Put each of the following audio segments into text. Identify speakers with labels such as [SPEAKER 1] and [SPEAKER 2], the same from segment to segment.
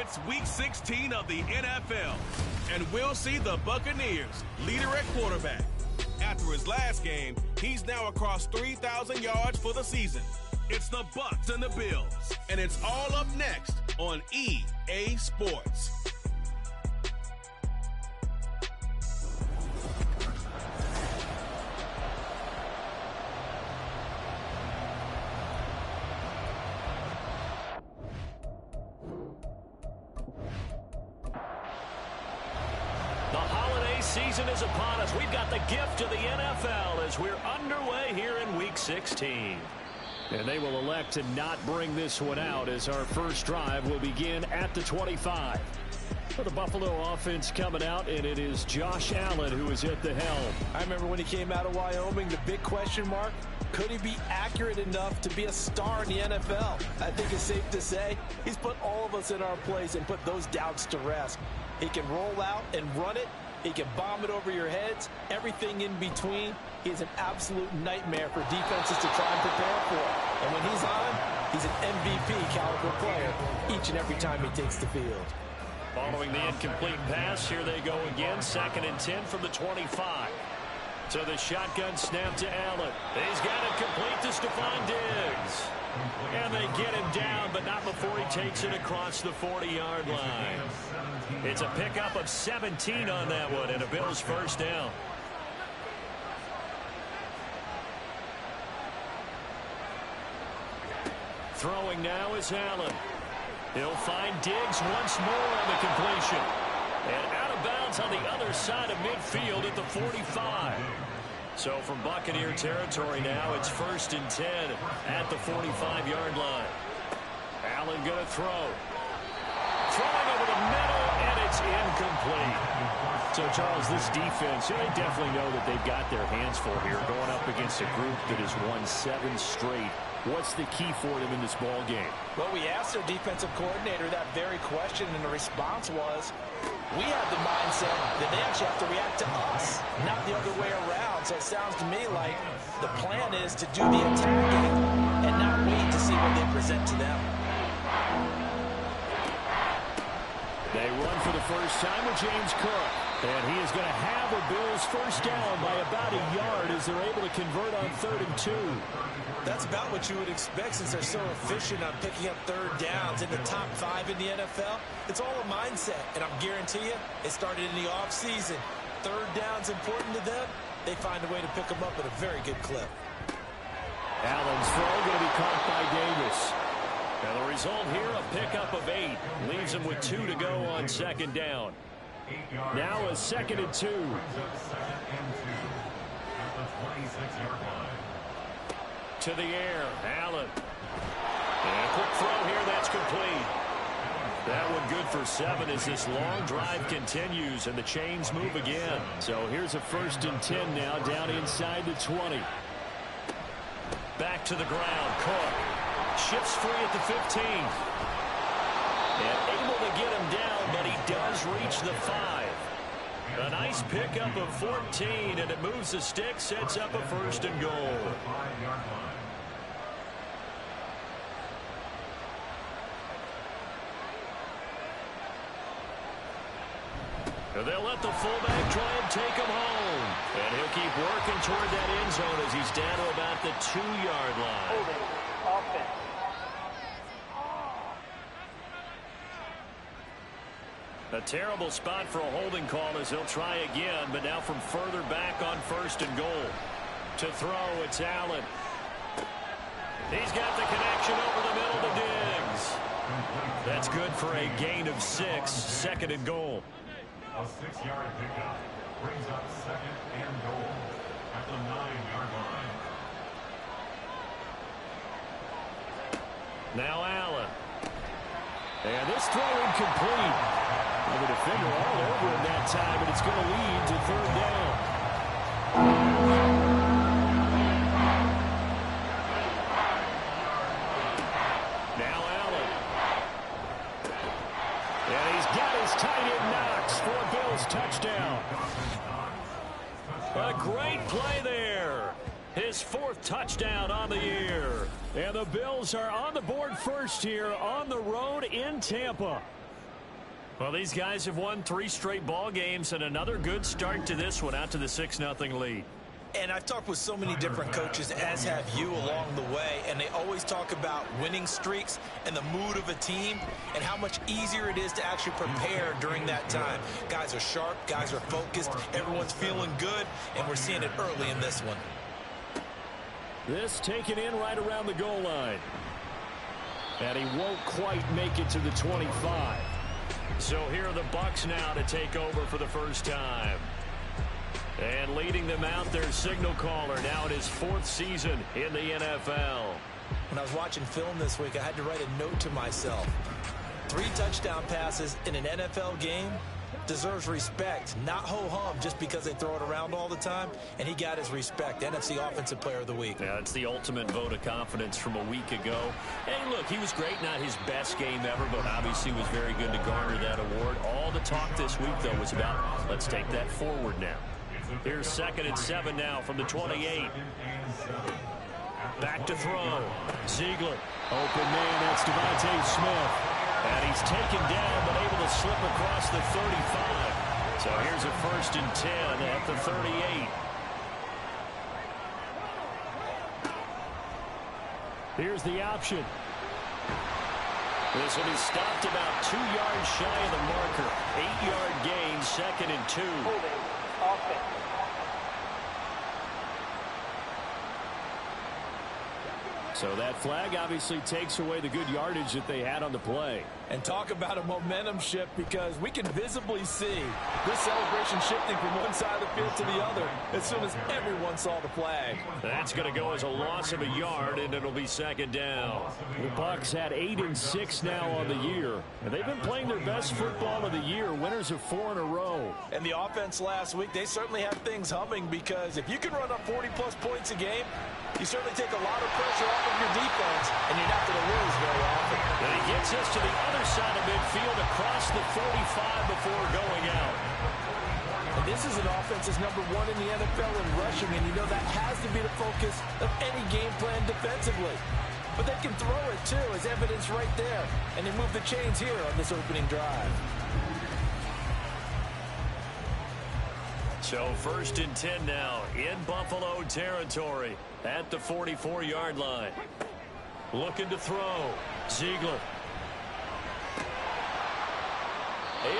[SPEAKER 1] It's Week 16 of the NFL, and we'll see the Buccaneers leader at quarterback. After his last game, he's now across 3,000 yards for the season. It's the Bucs and the Bills, and it's all up next on EA Sports.
[SPEAKER 2] Season is upon us. We've got the gift of the NFL as we're underway here in Week 16. And they will elect to not bring this one out as our first drive will begin at the 25. For the Buffalo offense coming out, and it is Josh Allen who is at the helm.
[SPEAKER 3] I remember when he came out of Wyoming, the big question mark, could he be accurate enough to be a star in the NFL? I think it's safe to say he's put all of us in our place and put those doubts to rest. He can roll out and run it. He can bomb it over your heads, everything in between. He's an absolute nightmare for defenses to try and prepare for. And when he's on, he's an MVP caliber player each and every time he takes the field.
[SPEAKER 2] Following the incomplete pass, here they go again. 2nd and 10 from the 25. So the shotgun snap to Allen. He's got it complete to Stephon Diggs. And they get him down, but not before he takes it across the 40-yard line. It's a pickup of 17 on that one, and a Bills first down. Throwing now is Allen. He'll find Diggs once more on the completion. And out of bounds on the other side of midfield at the 45. So from Buccaneer territory now, it's 1st and 10 at the 45-yard line. Allen going to throw. Throwing over the middle, and it's incomplete. So, Charles, this defense, they definitely know that they've got their hands full here going up against a group that has won 7 straight. What's the key for them in this ball game?
[SPEAKER 3] Well, we asked their defensive coordinator that very question, and the response was, we have the mindset that they actually have to react to us, not the other way around. So it sounds to me like the plan is to do the attacking and not wait to see what they present to them.
[SPEAKER 2] They run for the first time with James Cook. And he is going to have a Bills first down by about a yard as they're able to convert on 3rd and 2.
[SPEAKER 3] That's about what you would expect since they're so efficient on picking up 3rd downs in the top 5 in the NFL. It's all a mindset, and I'm guarantee you it started in the offseason. 3rd down's important to them. They find a way to pick them up at a very good clip.
[SPEAKER 2] Allen's throw going to be caught by Davis. And the result here, a pickup of 8. Leaves him with 2 to go on 2nd down. Now a 2nd and 2. To the air, Allen. And a quick throw here, that's complete. That one good for 7 as this long drive continues and the chains move again. So here's a 1st and 10 now down inside the 20. Back to the ground, Cook. Shifts free at the 15. And able to get him down, but he does reach the 5. A nice pickup of 14, and it moves the stick, sets up a 1st and goal. They'll let the fullback try and take him home. And he'll keep working toward that end zone as he's down to about the 2-yard line.
[SPEAKER 4] Offense.
[SPEAKER 2] A terrible spot for a holding call as he'll try again, but now from further back on 1st and goal. To throw, it's Allen. He's got the connection over the middle to Diggs. That's good for a gain of 6, 2nd and goal.
[SPEAKER 5] A 6-yard pickup brings up 2nd and goal at the 9-yard line.
[SPEAKER 2] Now Allen. And this throw incomplete. The defender all over him that time, and it's going to lead to 3rd down. Now Allen. And he's got his tight end Knox for a Bills touchdown. A great play there. His 4th touchdown on the year. And the Bills are on the board first here on the road in Tampa. Well, these guys have won 3 straight ball games and another good start to this one out to the 6-0 lead.
[SPEAKER 3] And I've talked with so many different coaches, as have you, along the way, and they always talk about winning streaks and the mood of a team and how much easier it is to actually prepare during that time. Guys are sharp, guys are focused, everyone's feeling good, and we're seeing it early in this one.
[SPEAKER 2] This taken in right around the goal line. And he won't quite make it to the 25. So here are the Bucs now to take over for the first time. And leading them out, their signal caller, now in his 4th season in the NFL.
[SPEAKER 3] When I was watching film this week, I had to write a note to myself. 3 touchdown passes in an NFL game deserves respect, not ho-hum just because they throw it around all the time, and he got his respect. NFC Offensive Player of the Week.
[SPEAKER 2] Yeah, it's the ultimate vote of confidence from a week ago. Hey, look, he was great, not his best game ever, but obviously was very good to garner that award. All the talk this week, though, was about let's take that forward now. Here's 2nd and 7 now from the 28. Back to throw. Ziegler. Open man, that's Devontae Smith. And he's taken down, but able to slip across the 35. So here's a 1st and 10 at the 38. Here's the option. This will be stopped about 2 yards shy of the marker. 8-yard gain, 2nd and 2.
[SPEAKER 4] Holding offense.
[SPEAKER 2] So that flag obviously takes away the good yardage that they had on the play.
[SPEAKER 3] And talk about a momentum shift, because we can visibly see this celebration shifting from one side of the field to the other as soon as everyone saw the flag.
[SPEAKER 2] That's going to go as a loss of a yard, and it'll be 2nd down. The Bucs had 8 and 6 now on the year, and they've been playing their best football of the year, winners of 4 in a row.
[SPEAKER 3] And the offense last week, they certainly have things humming, because if you can run up 40-plus points a game, you certainly take a lot of pressure off of your defense, and you're not going to lose very often.
[SPEAKER 2] And he gets us to the other side of midfield across the 45 before going out.
[SPEAKER 3] And this is an offense that's number 1 in the NFL in rushing, and you know that has to be the focus of any game plan defensively. But they can throw it, too, as evidence right there. And they move the chains here on this opening drive.
[SPEAKER 2] So 1st and 10 now in Buffalo territory at the 44-yard line. Looking to throw. Ziegler.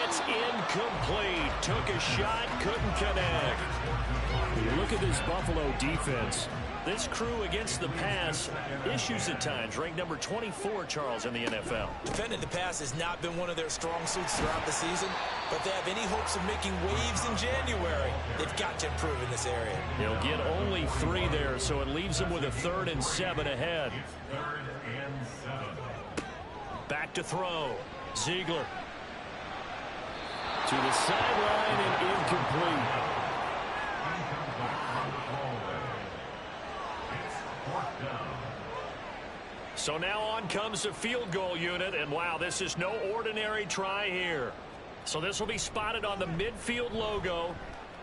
[SPEAKER 2] It's incomplete. Took a shot, couldn't connect. You look at this Buffalo defense. This crew against the pass, issues at times. Ranked number 24, Charles, in the NFL.
[SPEAKER 3] Defending the pass has not been one of their strong suits throughout the season, but they have any hopes of making waves in January, they've got to improve in this area.
[SPEAKER 2] They'll get only 3 there, so it leaves them with a 3rd and 7 ahead.
[SPEAKER 5] 3rd and 7.
[SPEAKER 2] Back to throw. Ziegler. To the sideline and incomplete. So now on comes the field goal unit, and wow, this is no ordinary try here. So this will be spotted on the midfield logo.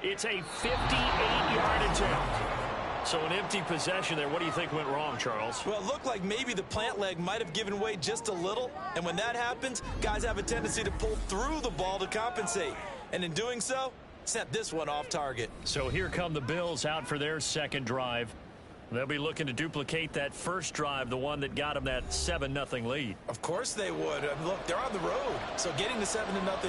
[SPEAKER 2] It's a 58-yard attempt. So an empty possession there. What do you think went wrong, Charles?
[SPEAKER 3] Well, it looked like maybe the plant leg might have given way just a little, and when that happens, guys have a tendency to pull through the ball to compensate. And in doing so, sent this one off target.
[SPEAKER 2] So here come the Bills out for their 2nd drive. They'll be looking to duplicate that first drive, the one that got them that 7-0 lead.
[SPEAKER 3] Of course they would. Look, they're on the road. So getting the 7-0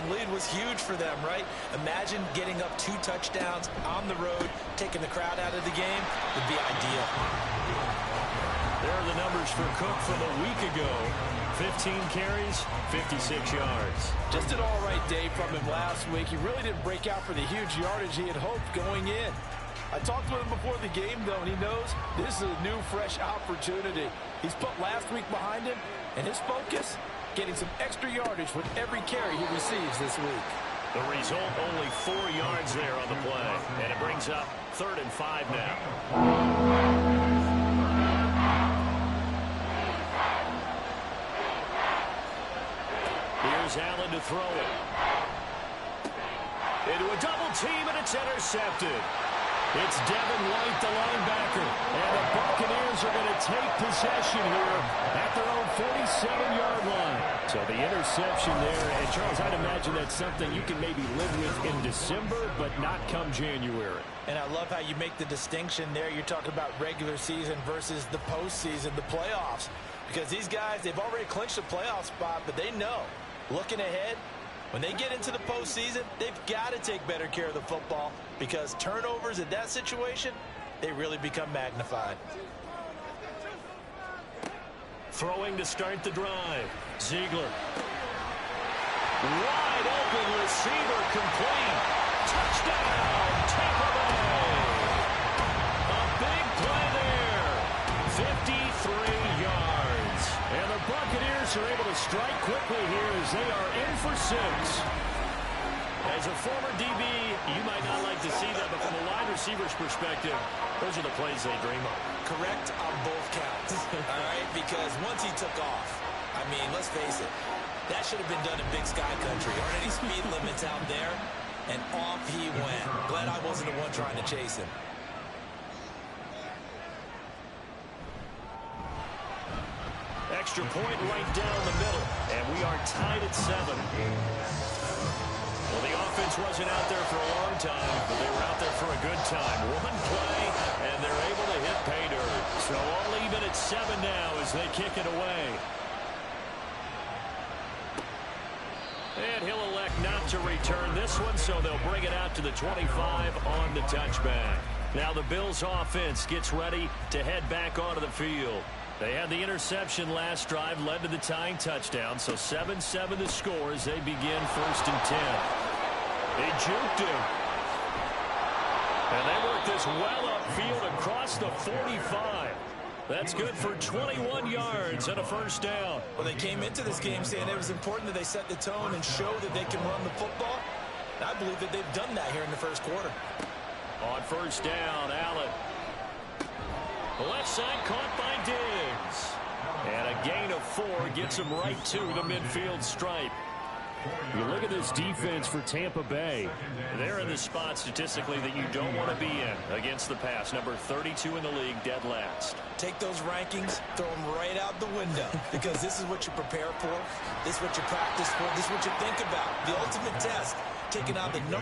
[SPEAKER 3] lead was huge for them, right? Imagine getting up 2 touchdowns on the road, taking the crowd out of the game would be ideal.
[SPEAKER 2] There are the numbers for Cook from a week ago. 15 carries, 56 yards.
[SPEAKER 3] Just an all-right day from him last week. He really didn't break out for the huge yardage he had hoped going in. I talked with him before the game, though, and he knows this is a new, fresh opportunity. He's put last week behind him, and his focus, getting some extra yardage with every carry he receives this week.
[SPEAKER 2] The result, only 4 yards there on the play, and it brings up 3rd and 5 now. Here's Allen to throw it. Into a double team, and it's intercepted. It's Devin White, the linebacker, and the Buccaneers are going to take possession here at their own 47-yard line. So the interception there, and Charles, I'd imagine that's something you can maybe live with in December, but not come January.
[SPEAKER 3] And I love how you make the distinction there. You're talking about regular season versus the postseason, the playoffs. Because these guys, they've already clinched a playoff spot, but they know, looking ahead, when they get into the postseason, they've got to take better care of the football because turnovers in that situation, they really become magnified.
[SPEAKER 2] Throwing to start the drive. Ziegler. Wide open receiver complete. Touchdown, Tampa Bay. A big play there. 53 yards. And the Buccaneers are able to strike quickly here as they are in for 6. As a former DB, you might not like to see that, but from a wide receiver's perspective, those are the plays they dream of.
[SPEAKER 3] Correct on both counts, all right? Because once he took off, I mean, let's face it, that should have been done in Big Sky Country. Aren't any speed limits out there? And off he went. Glad I wasn't the one trying to chase him.
[SPEAKER 2] Extra point right down the middle, and we are tied at 7. Well, the offense wasn't out there for a long time, but they were out there for a good time. One play, and they're able to hit pay dirt. So all even at 7 now as they kick it away. And he'll elect not to return this one, so they'll bring it out to the 25 on the touchback. Now the Bills offense gets ready to head back onto the field. They had the interception last drive, led to the tying touchdown, so 7-7 the score as they begin 1st and 10. They juked him. And they work this well upfield across the 45. That's good for 21 yards and a 1st down.
[SPEAKER 3] Well, they came into this game saying it was important that they set the tone and show that they can run the football. And I believe that they've done that here in the 1st quarter.
[SPEAKER 2] On 1st down, Allen. The left side caught by Diggs. And a gain of 4 gets him right to the midfield stripe. You look at this defense for Tampa Bay. They're in the spot statistically that you don't want to be in against the pass. Number 32 in the league, dead last.
[SPEAKER 3] Take those rankings, throw them right out the window because this is what you prepare for. This is what you practice for. This is what you think about. The ultimate test, taking out the #1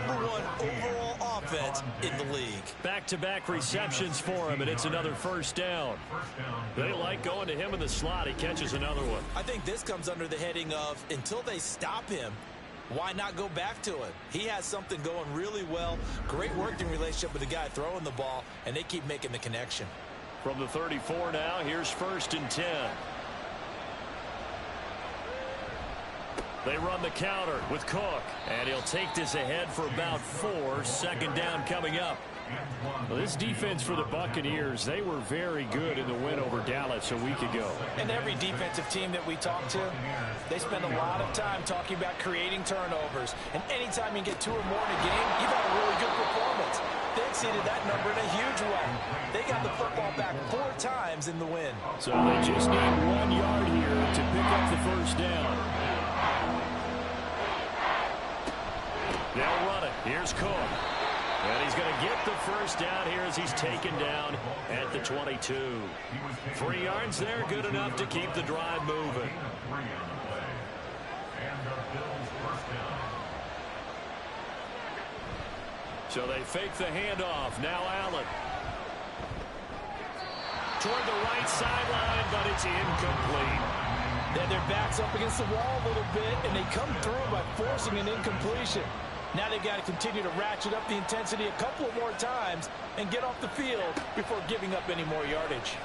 [SPEAKER 3] overall offense in the league.
[SPEAKER 2] Back-to-back receptions for him, and it's another 1st down. They like going to him in the slot. He catches another one.
[SPEAKER 3] I think this comes under the heading of until they stop him, why not go back to him? He has something going really well. Great working relationship with the guy throwing the ball, and they keep making the connection.
[SPEAKER 2] From the 34 now, here's 1st and 10. They run the counter with Cook, and he'll take this ahead for about 4. 2nd down coming up. Well, this defense for the Buccaneers, they were very good in the win over Dallas a week ago.
[SPEAKER 3] And every defensive team that we talk to, they spend a lot of time talking about creating turnovers. And anytime you get 2 or more in a game, you've had a really good performance. They exceeded that number in a huge way. They got the football back 4 times in the win.
[SPEAKER 2] So they just need 1 yard here to pick up the 1st down. They'll run it. Here's Cook. And he's going to get the 1st down here as he's taken down at the 22. 3 yards there, good enough to keep the drive moving. So they fake the handoff. Now Allen. Toward the right sideline, but it's incomplete.
[SPEAKER 3] They had their backs up against the wall a little bit, and they come through by forcing an incompletion. Now they've got to continue to ratchet up the intensity a couple of more times and get off the field before giving up any more yardage.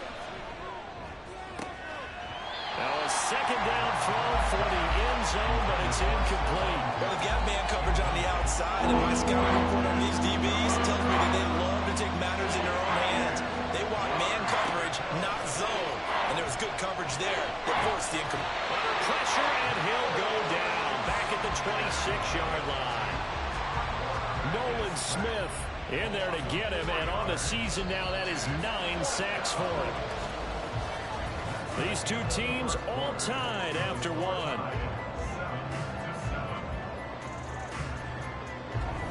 [SPEAKER 2] Now a 2nd down throw for the end zone, but it's incomplete.
[SPEAKER 3] Well, they've got man coverage on the outside, and my scouting report on these DBs tells me that they love to take matters in their own hands. They want man coverage, not zone. And there was good coverage there that forced the incomplete.
[SPEAKER 2] Under pressure, and he'll go down back at the 26-yard line. Nolan Smith in there to get him, and on the season now, that is 9 sacks for him. These 2 teams all tied after 1.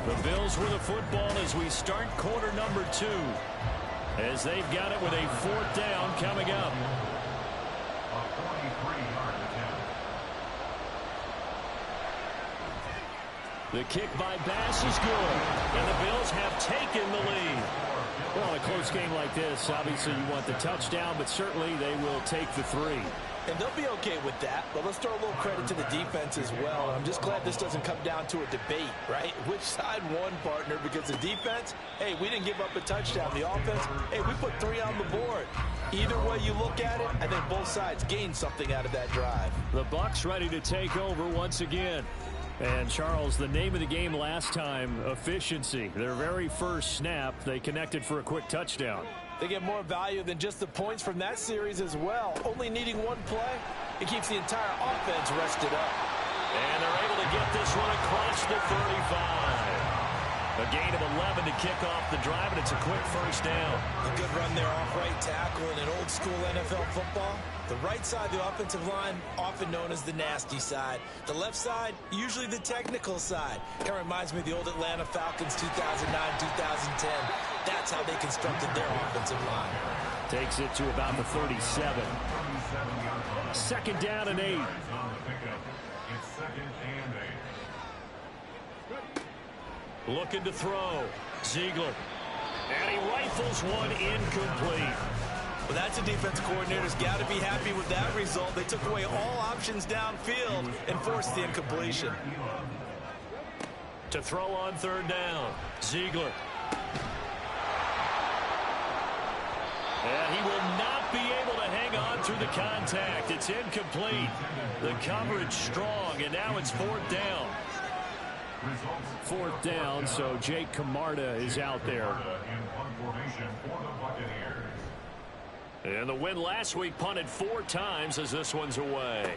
[SPEAKER 2] The Bills with the football as we start quarter number 2, as they've got it with a 4th down coming up. The kick by Bass is good, and the Bills have taken the lead. Well, in a close game like this, obviously you want the touchdown, but certainly they will take the 3.
[SPEAKER 3] And they'll be okay with that, but let's throw a little credit to the defense as well. I'm just glad this doesn't come down to a debate, right? Which side won, partner? Because the defense, hey, we didn't give up a touchdown. The offense, hey, we put 3 on the board. Either way you look at it, I think both sides gained something out of that drive.
[SPEAKER 2] The Bucs ready to take over once again. And, Charles, the name of the game last time, efficiency. Their very first snap, they connected for a quick touchdown.
[SPEAKER 3] They get more value than just the points from that series as well. Only needing one play, it keeps the entire offense rested up.
[SPEAKER 2] And they're able to get this one across the 35. A gain of 11 to kick off the drive, and it's a quick first down.
[SPEAKER 3] A good run there off right tackle in an old-school NFL football. The right side of the offensive line, often known as the nasty side. The left side, usually the technical side. Kind of reminds me of the old Atlanta Falcons 2009, 2010. That's how they constructed their offensive line.
[SPEAKER 2] Takes it to about the 37. Second down and 8.
[SPEAKER 5] It's second and 8.
[SPEAKER 2] Looking to throw. Ziegler. And he rifles one incomplete.
[SPEAKER 3] Well, that's a defensive coordinator's got to be happy with that result. They took away all options downfield and forced the incompletion.
[SPEAKER 2] To throw on third down. Ziegler. And he will not be able to hang on through the contact. It's incomplete. The coverage strong, and now it's fourth down. Fourth down, so Jake Camarda is out there. And the win last week punted 4 times as this one's away.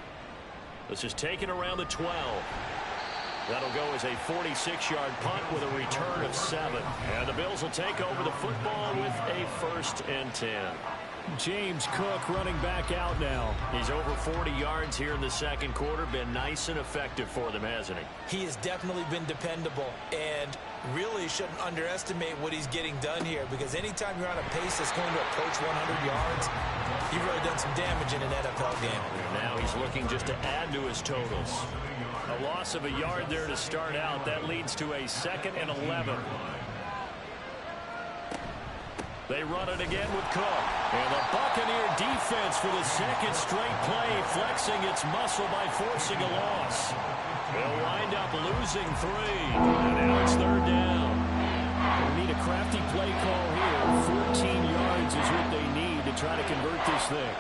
[SPEAKER 2] This is taken around the 12. That'll go as a 46-yard punt with a return of 7. And the Bills will take over the football with a 1st and 10. James Cook running back out now. He's over 40 yards here in the second quarter. Been nice and effective for them, hasn't he?
[SPEAKER 3] He has definitely been dependable, and really shouldn't underestimate what he's getting done here, because anytime you're on a pace that's going to approach 100 yards, you've really done some damage in an NFL game.
[SPEAKER 2] And now he's looking just to add to his totals. A loss of a yard there to start out. That leads to a 2nd and 11. They run it again with Cook. And the Buccaneer defense for the second straight play, flexing its muscle by forcing a loss. They'll wind up losing 3. And now it's third down. They need a crafty play call here. 14 yards is what they need to try to convert this thing.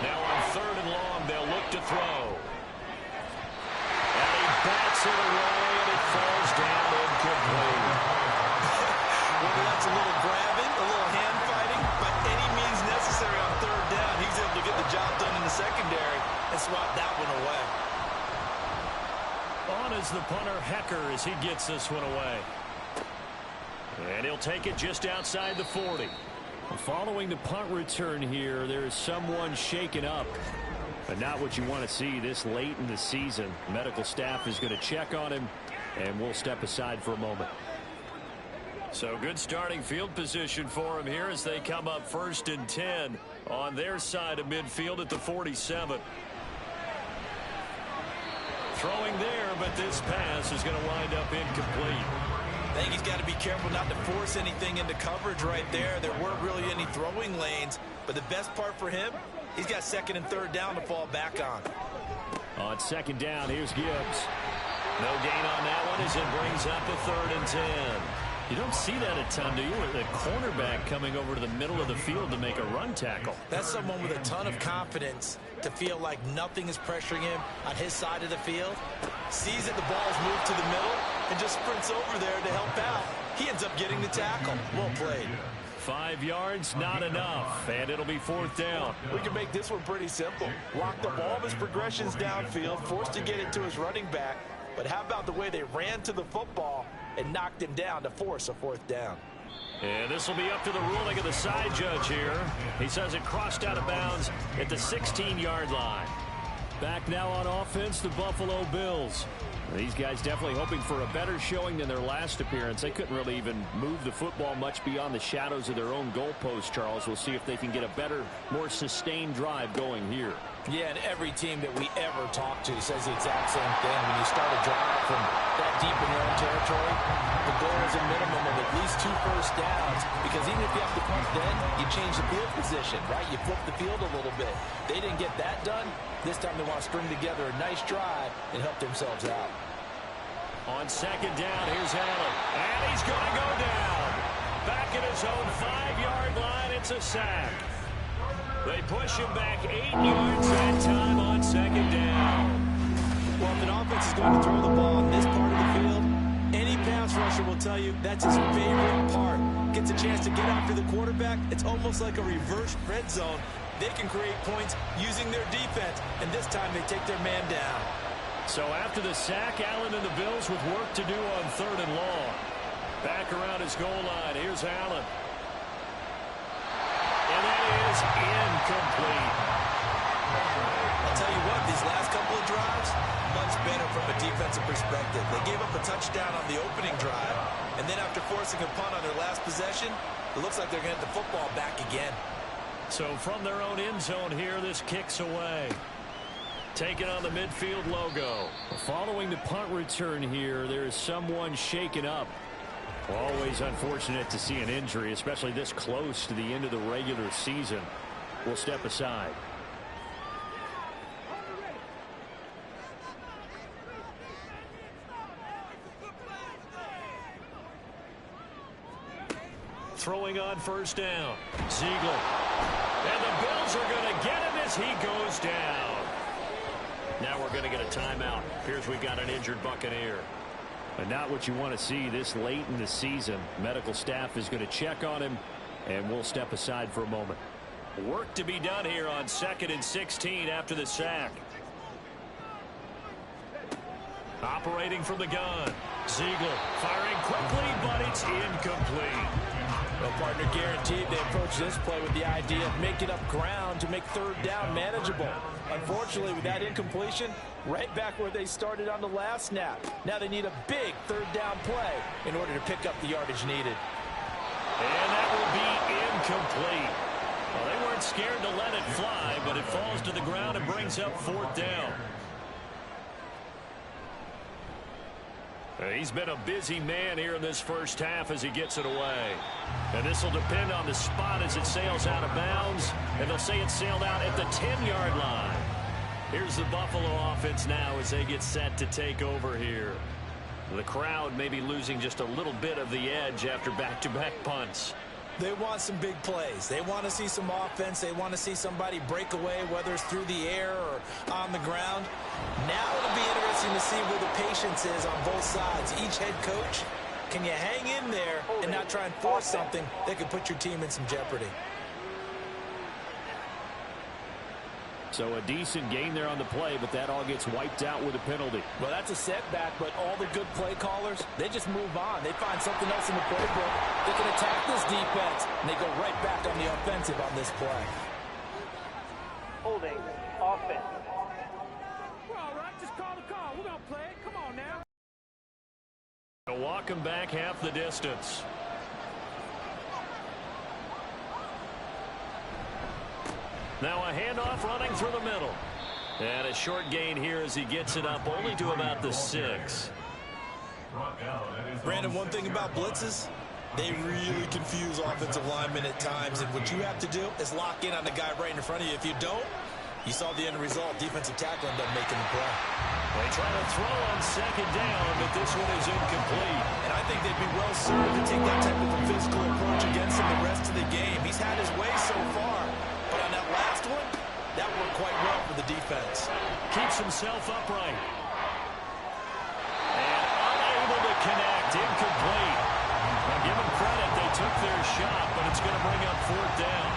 [SPEAKER 2] Now on third and long, they'll look to throw. And he bats it away, and it falls down incomplete.
[SPEAKER 3] Whether that's a little grabbing, a little hand fighting, by any means necessary on third down, he's able to get the job done in the secondary and swat that one away.
[SPEAKER 2] On is the punter, Hecker, as he gets this one away. And he'll take it just outside the 40. Following the punt return here, there is someone shaken up. But not what you want to see this late in the season. Medical staff is going to check on him, and we'll step aside for a moment. So good starting field position for him here as they come up 1st and 10 on their side of midfield at the 47. Throwing there, but this pass is going to wind up incomplete.
[SPEAKER 3] I think he's got to be careful not to force anything into coverage right there. There weren't really any throwing lanes, but the best part for him, he's got 2nd and 3rd down to fall back on.
[SPEAKER 2] On 2nd down, here's Gibbs. No gain on that one as it brings up a 3rd and 10. You don't see that a ton, do you? The cornerback coming over to the middle of the field to make a run tackle.
[SPEAKER 3] That's someone with a ton of confidence to feel like nothing is pressuring him on his side of the field. Sees that the ball's moved to the middle and just sprints over there to help out. He ends up getting the tackle. Well played.
[SPEAKER 2] 5 yards, not enough, and it'll be 4th down.
[SPEAKER 3] We can make this one pretty simple. Locked up all of his progressions downfield, forced to get it to his running back. But how about the way they ran to the football and knocked him down to force a 4th down?
[SPEAKER 2] And this will be up to the ruling of the side judge here. He says it crossed out of bounds at the 16-yard line. Back now on offense, the Buffalo Bills. These guys definitely hoping for a better showing than their last appearance. They couldn't really even move the football much beyond the shadows of their own goalpost, Charles. We'll see if they can get a better, more sustained drive going here.
[SPEAKER 3] Yeah, and every team that we ever talk to says the exact same thing. When you start a drive from that deep in your own territory, the goal is a minimum of at least 2 first downs, because even if you have to punt then, you change the field position, right? You flip the field a little bit. They didn't get that done. This time they want to string together a nice drive and help themselves out.
[SPEAKER 2] On second down, here's Allen. And he's going to go down. Back at his own 5-yard line, it's a sack. They push him back 8 yards that time on second down.
[SPEAKER 3] Well, if an offense is going to throw the ball on this part of the field, any pass rusher will tell you that's his favorite part. Gets a chance to get after the quarterback. It's almost like a reverse red zone. They can create points using their defense, and this time they take their man down.
[SPEAKER 2] So after the sack, Allen and the Bills with work to do on 3rd and long. Back around his goal line, here's Allen. And that is incomplete.
[SPEAKER 3] I'll tell you what, these last couple of drives, much better from a defensive perspective. They gave up a touchdown on the opening drive, and then after forcing a punt on their last possession, it looks like they're going to get the football back again.
[SPEAKER 2] So from their own end zone here, this kicks away. Taking on the midfield logo. Following the punt return here, there is someone shaken up. Always unfortunate to see an injury, especially this close to the end of the regular season. We'll step aside. Throwing on first down. Ziegler. And the Bills are going to get him as he goes down. Now we're going to get a timeout. Appears we've got an injured Buccaneer. But not what you want to see this late in the season. Medical staff is going to check on him, and we'll step aside for a moment. Work to be done here on 2nd and 16 after the sack. Operating from the gun. Ziegler firing quickly, but it's incomplete.
[SPEAKER 3] Well, partner, guaranteed they approach this play with the idea of making up ground to make 3rd down manageable. Unfortunately, with that incompletion, right back where they started on the last snap. Now they need a big 3rd down play in order to pick up the yardage needed.
[SPEAKER 2] And that will be incomplete. Well, they weren't scared to let it fly, but it falls to the ground and brings up 4th down. He's been a busy man here in this first half as he gets it away. And this will depend on the spot as it sails out of bounds. And they'll say it sailed out at the 10-yard line. Here's the Buffalo offense now as they get set to take over here. The crowd may be losing just a little bit of the edge after back-to-back punts.
[SPEAKER 3] They want some big plays. They want to see some offense. They want to see somebody break away, whether it's through the air or on the ground. Now it'll be interesting to see where the patience is on both sides. Each head coach, can you hang in there and not try and force something that could put your team in some jeopardy?
[SPEAKER 2] So a decent gain there on the play, but that all gets wiped out with a penalty.
[SPEAKER 3] Well, that's a setback, but all the good play callers, they just move on. They find something else in the playbook. They can attack this defense, and they go right back on the offensive on this play.
[SPEAKER 4] Holding offense.
[SPEAKER 6] We're all right. Just call the call. We're going to play it. Come on now.
[SPEAKER 2] Walk him back half the distance. Now a handoff running through the middle. And a short gain here as he gets it up only to about the 6.
[SPEAKER 3] Brandon, one thing about blitzes, they really confuse offensive linemen at times. And what you have to do is lock in on the guy right in front of you. If you don't, you saw the end result. Defensive tackle ended up making the play.
[SPEAKER 2] They try to throw on second down, but this one is incomplete.
[SPEAKER 3] And I think they'd be well served to take that type of a physical approach against him the rest of the game. He's had his way so far. But on that last one, that worked quite well for the defense.
[SPEAKER 2] Keeps himself upright. And unable to connect. Incomplete. Now give them credit. They took their shot, but it's going to bring up 4th down.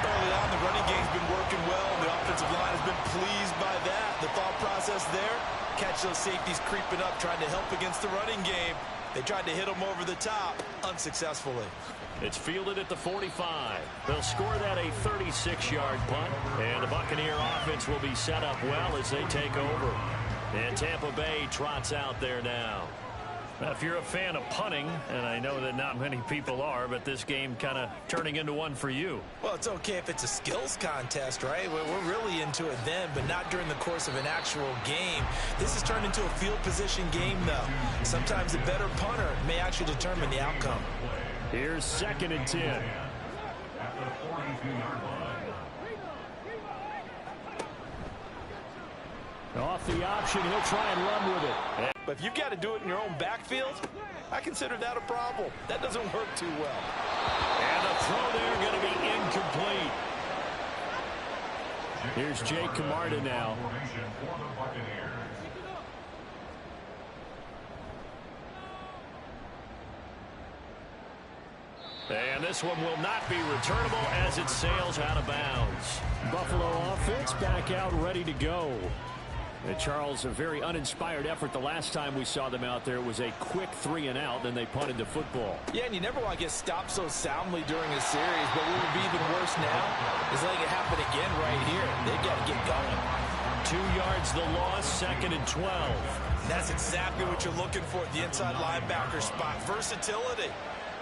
[SPEAKER 3] Early on, the running game's been working well, and the offensive line has been pleased by that. The thought process there, catch those safeties creeping up, trying to help against the running game. They tried to hit them over the top, unsuccessfully.
[SPEAKER 2] It's fielded at the 45. They'll score that a 36-yard punt. And the Buccaneer offense will be set up well as they take over. And Tampa Bay trots out there now. Now, if you're a fan of punting, and I know that not many people are, but this game kind of turning into one for you.
[SPEAKER 3] Well, it's okay if it's a skills contest, right? We're really into it then, but not during the course of an actual game. This has turned into a field position game, though. Sometimes the better punter may actually determine the outcome.
[SPEAKER 2] Here's 2nd and 10.
[SPEAKER 5] At the 42-yard line.
[SPEAKER 2] Off the option, he'll try and run with it.
[SPEAKER 3] But if you've got to do it in your own backfield, I consider that a problem. That doesn't work too well.
[SPEAKER 2] And the throw there going to be incomplete. Here's Jake Camarda now.
[SPEAKER 5] Formation for the Buccaneers.
[SPEAKER 2] And this one will not be returnable as it sails out of bounds. Buffalo offense back out ready to go. And Charles, a very uninspired effort the last time we saw them out there. It was a quick 3-and-out, then they punted the football.
[SPEAKER 3] Yeah, and you never want to get stopped so soundly during a series, but what would be even worse now is letting it happen again right here. They've got to get going.
[SPEAKER 2] 2 yards the loss, 2nd and 12.
[SPEAKER 3] That's exactly what you're looking for at the inside linebacker spot. Versatility.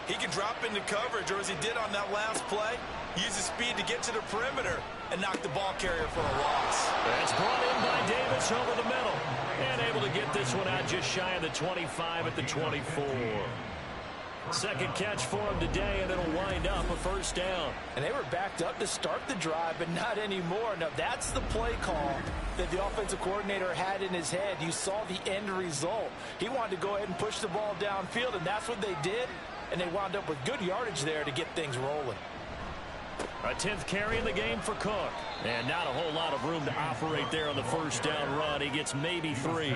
[SPEAKER 3] He can drop into coverage, or as he did on that last play, use his speed to get to the perimeter and knock the ball carrier for a loss.
[SPEAKER 2] That's brought in by Davis over the middle. And able to get this one out just shy of the 25 at the 24. Second catch for him today, and it'll wind up a first down.
[SPEAKER 3] And they were backed up to start the drive, but not anymore. Now, that's the play call that the offensive coordinator had in his head. You saw the end result. He wanted to go ahead and push the ball downfield, and that's what they did. And they wound up with good yardage there to get things rolling.
[SPEAKER 2] A 10th carry in the game for Cook. And not a whole lot of room to operate there on the first down run. He gets maybe 3.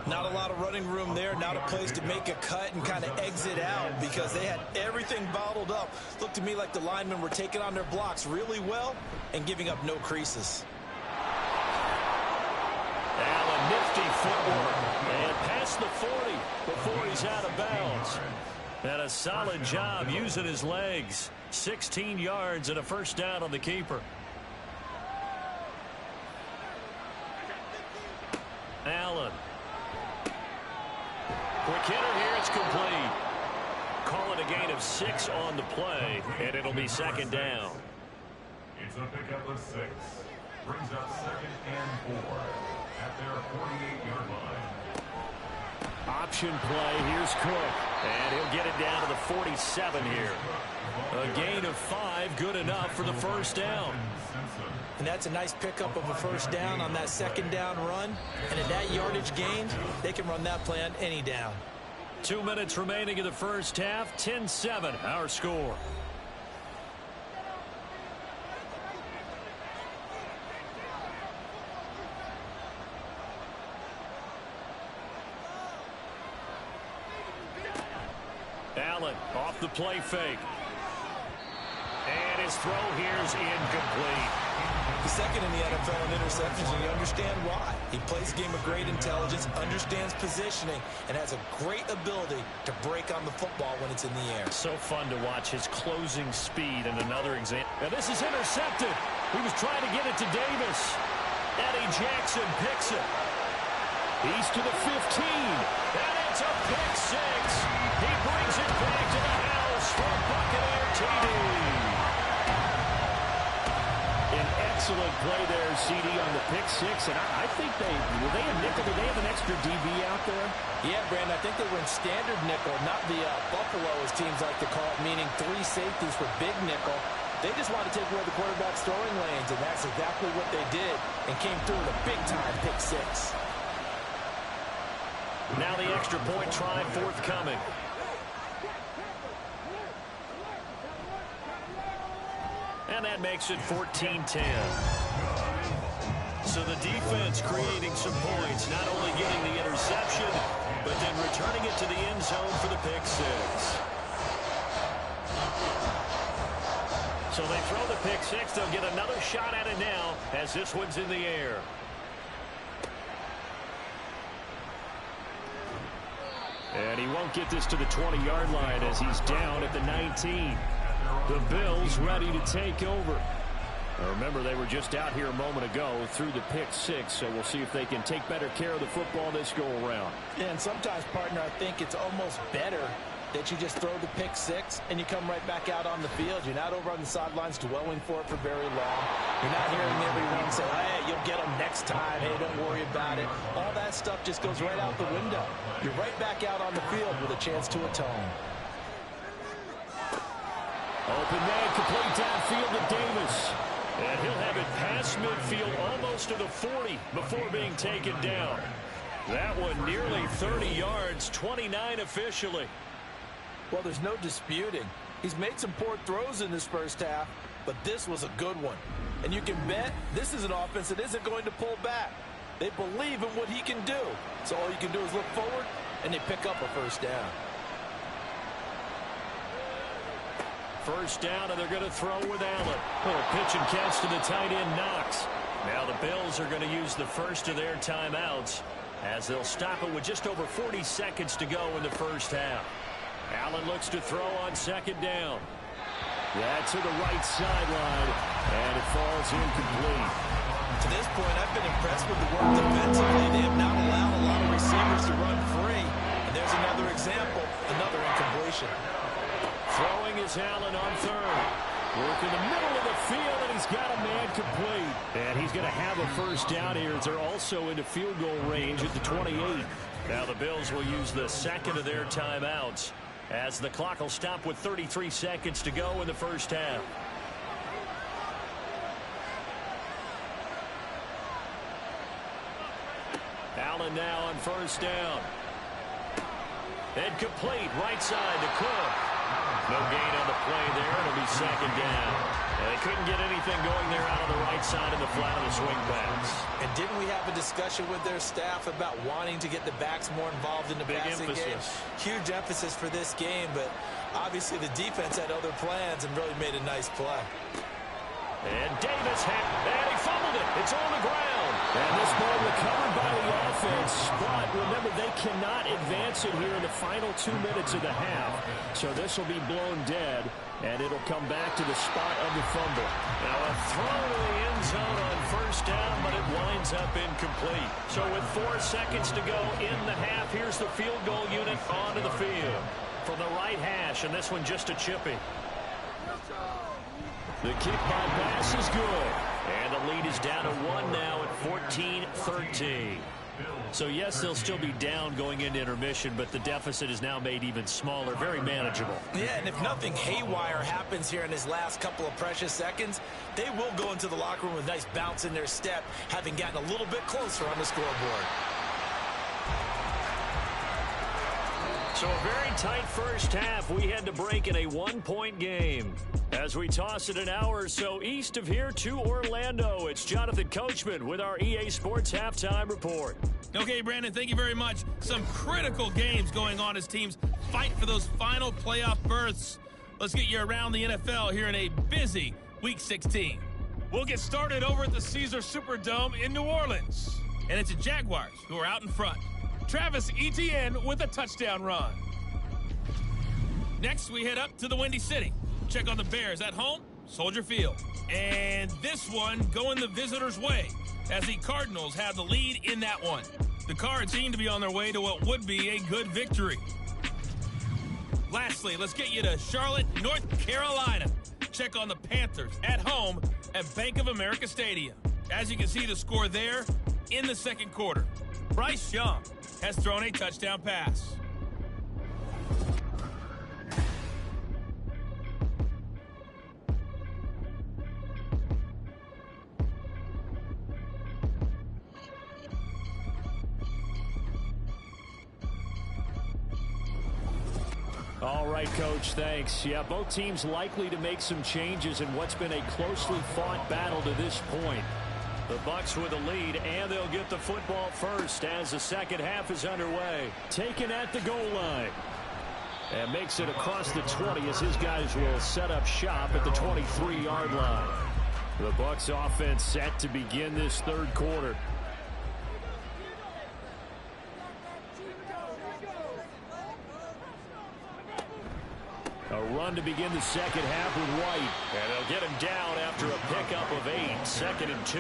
[SPEAKER 3] Not a lot of running room there. Not a place to make a cut and kind of exit out because they had everything bottled up. Looked to me like the linemen were taking on their blocks really well and giving up no creases.
[SPEAKER 2] Allen, nifty footwork. And past the 40 before he's out of bounds. And a solid job using his legs. 16 yards and a first down on the keeper. Allen. Quick hitter here. It's complete. Call it a gain of 6 on the play, and it'll be 2nd down.
[SPEAKER 5] It's a pickup of 6. Brings up 2nd and 4 at their 48-yard line.
[SPEAKER 2] Option play. Here's Cook. And he'll get it down to the 47 here. A gain of 5, good enough for the first down.
[SPEAKER 3] And that's a nice pickup of a first down on that 2nd down run. And at that yardage gain, they can run that play on any down.
[SPEAKER 2] 2 minutes remaining in the first half. 10-7, our score. Allen off the play fake. And his throw here is incomplete.
[SPEAKER 3] He's second in the NFL in interceptions, and you understand why. He plays a game of great intelligence, understands positioning, and has a great ability to break on the football when it's in the air.
[SPEAKER 2] So fun to watch his closing speed. And another example. Now this is intercepted. He was trying to get it to Davis. Eddie Jackson picks it. He's to the 15. And it's a pick 6. He brings it back to the house for a Buccaneer TD. An excellent play there, CD, on the pick 6. And I think were they a nickel? Did they have an extra DB out there?
[SPEAKER 3] Yeah, Brandon, I think they were in standard nickel, not the Buffalo, as teams like to call it, meaning 3 safeties for big nickel. They just want to take away the quarterback's throwing lanes, and that's exactly what they did and came through with a big-time pick 6.
[SPEAKER 2] Now the extra point try forthcoming. And that makes it 14-10. So the defense creating some points, not only getting the interception, but then returning it to the end zone for the pick 6. So they throw the pick 6. They'll get another shot at it now as this one's in the air. And he won't get this to the 20-yard line as he's down at the 19. The Bills ready to take over. Remember, they were just out here a moment ago through the pick six, so we'll see if they can take better care of the football this go-around.
[SPEAKER 3] Yeah, and sometimes, partner, I think it's almost better that you just throw the pick six and you come right back out on the field. You're not over on the sidelines dwelling for it for very long. You're not hearing everyone say, hey, you'll get them next time. Hey, don't worry about it. All that stuff just goes right out the window. You're right back out on the field with a chance to atone.
[SPEAKER 2] Open man, complete downfield to Davis. And he'll have it past midfield almost to the 40 before being taken down. That one nearly 30 yards, 29 officially.
[SPEAKER 3] Well, there's no disputing. He's made some poor throws in this first half, but this was a good one. And you can bet this is an offense that isn't going to pull back. They believe in what he can do. So all you can do is look forward, and they pick up a first down.
[SPEAKER 2] First down, and they're going to throw with Allen. Little pitch and catch to the tight end, Knox. Now the Bills are going to use the first of their timeouts as they'll stop it with just over 40 seconds to go in the first half. Allen looks to throw on second down. That's to the right sideline, and it falls incomplete.
[SPEAKER 3] To this point, I've been impressed with the work defensively. They have not allowed a lot of receivers to run free. And there's another example, another incompletion.
[SPEAKER 2] Throwing is Allen on third. Work in the middle of the field, and he's got a man complete. And he's going to have a first down here as they're also into field goal range at the 28. Now the Bills will use the second of their timeouts as the clock will stop with 33 seconds to go in the first half. Allen now on first down. And complete, right side to Cook. No gain on the play there. It'll be second down. And they couldn't get anything going there out on the right side of the flat of the swing pass.
[SPEAKER 3] And didn't we have a discussion with their staff about wanting to get the backs more involved in the passing game? Huge emphasis for this game, but obviously the defense had other plans and really made a nice play.
[SPEAKER 2] And Davis and he fumbled it. It's on the ground. And this ball recovered by the offense. But remember, they cannot advance it here in the final 2 minutes of the half. So this will be blown dead, and it'll come back to the spot of the fumble. Now a throw to the end zone on first down, but it winds up incomplete. So with 4 seconds to go in the half, here's the field goal unit onto the field. From the right hash, and this one just a chippy. The kick by pass is good. And the lead is down to 1 now at 14-13. So, yes, they'll still be down going into intermission, but the deficit is now made even smaller, very manageable.
[SPEAKER 3] Yeah, and if nothing haywire happens here in his last couple of precious seconds, they will go into the locker room with a nice bounce in their step, having gotten a little bit closer on the scoreboard.
[SPEAKER 2] So a very tight first half. We had to break in a 1-point game. As we toss it an hour or so east of here to Orlando, it's Jonathan Coachman with our EA Sports Halftime Report.
[SPEAKER 1] Okay, Brandon, thank you very much. Some critical games going on as teams fight for those final playoff berths. Let's get you around the NFL here in a busy Week 16. We'll get started over at the Caesars Superdome in New Orleans. And it's the Jaguars who are out in front. Travis Etienne with a touchdown run. Next, we head up to the Windy City. Check on the Bears at home, Soldier Field. And this one going the visitors' way as the Cardinals have the lead in that one. The Cards seem to be on their way to what would be a good victory. Lastly, let's get you to Charlotte, North Carolina. Check on the Panthers at home at Bank of America Stadium. As you can see, the score there in the second quarter. Bryce Young has thrown a touchdown pass.
[SPEAKER 2] All right, Coach, thanks. Yeah, both teams likely to make some changes in what's been a closely fought battle to this point. The Bucs with the lead, and they'll get the football first as the second half is underway. Taken at the goal line. And makes it across the 20 as his guys will set up shop at the 23-yard line. The Bucs offense set to begin this third quarter. A run to begin the second half with White. And they'll get him down after a pickup of 8. 2nd and 2.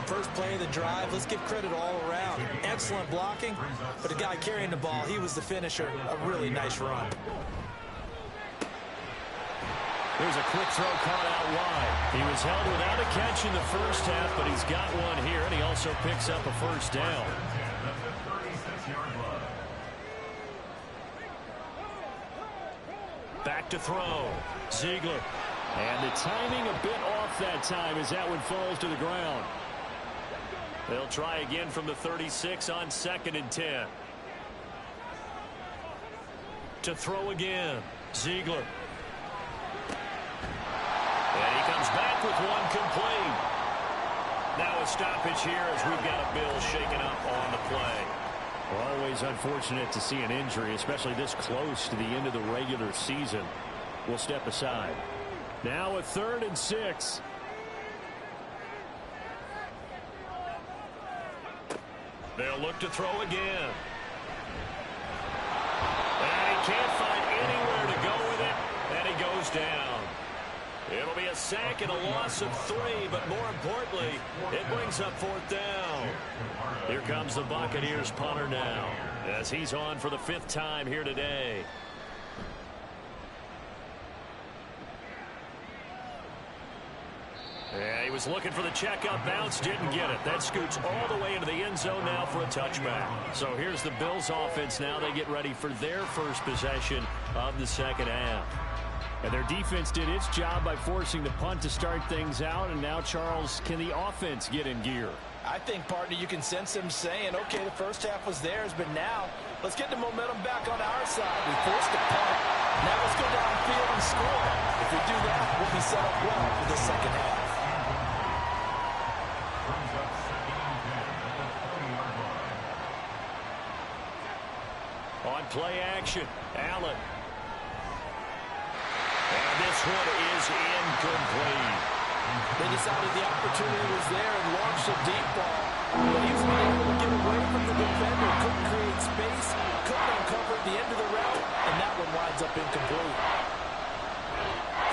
[SPEAKER 3] First play of the drive, let's give credit all around. Excellent blocking, but the guy carrying the ball, he was the finisher. A really nice run.
[SPEAKER 2] There's a quick throw caught out wide. He was held without a catch in the first half, but he's got one here, and he also picks up a first down. Back to throw. Ziegler. And the timing a bit off that time as that one falls to the ground. They'll try again from the 36 on 2nd and 10. To throw again. Ziegler. And he comes back with one complete. Now a stoppage here as we've got a Bill shaken up on the play. Always unfortunate to see an injury, especially this close to the end of the regular season. We'll step aside. Now a 3rd and 6. They'll look to throw again. And he can't find anywhere to go with it, and he goes down. It'll be a sack and a loss of 3, but more importantly, it brings up 4th down. Here comes the Buccaneers punter now, as he's on for the 5th time here today. Yeah, he was looking for the checkup bounce, didn't get it. That scoots all the way into the end zone now for a touchback. So here's the Bills offense now. They get ready for their first possession of the second half. And their defense did its job by forcing the punt to start things out. And now, Charles, can the offense get in gear?
[SPEAKER 3] I think, partner, you can sense them saying, okay, the first half was theirs, but now let's get the momentum back on our side. We forced a punt. Now let's go downfield and score. If we do that, we'll be set up well for the second half.
[SPEAKER 2] On play action, Allen. And this one is incomplete.
[SPEAKER 3] They decided the opportunity was there and launched a deep ball. But he was unable to get away from the defender. Couldn't create space. Couldn't uncover at the end of the route. And that one winds up incomplete.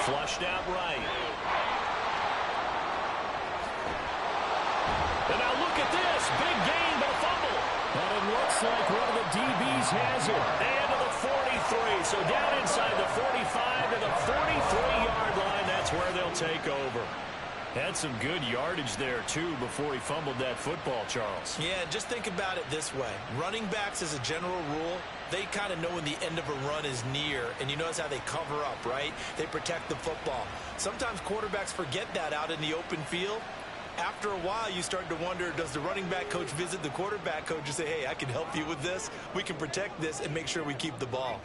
[SPEAKER 2] Flushed out right. And now look at this. Big gain, but a fumble. And it looks like one of the DBs has it. And to the 43. So down inside the 45 to the 43-yard line. That's where they'll take over. Had some good yardage there, too, before he fumbled that football, Charles.
[SPEAKER 3] Yeah, just think about it this way. Running backs, as a general rule, they kind of know when the end of a run is near, and you notice how they cover up, right? They protect the football. Sometimes quarterbacks forget that out in the open field. After a while, you start to wonder, does the running back coach visit the quarterback coach and say, hey, I can help you with this. We can protect this and make sure we keep the ball.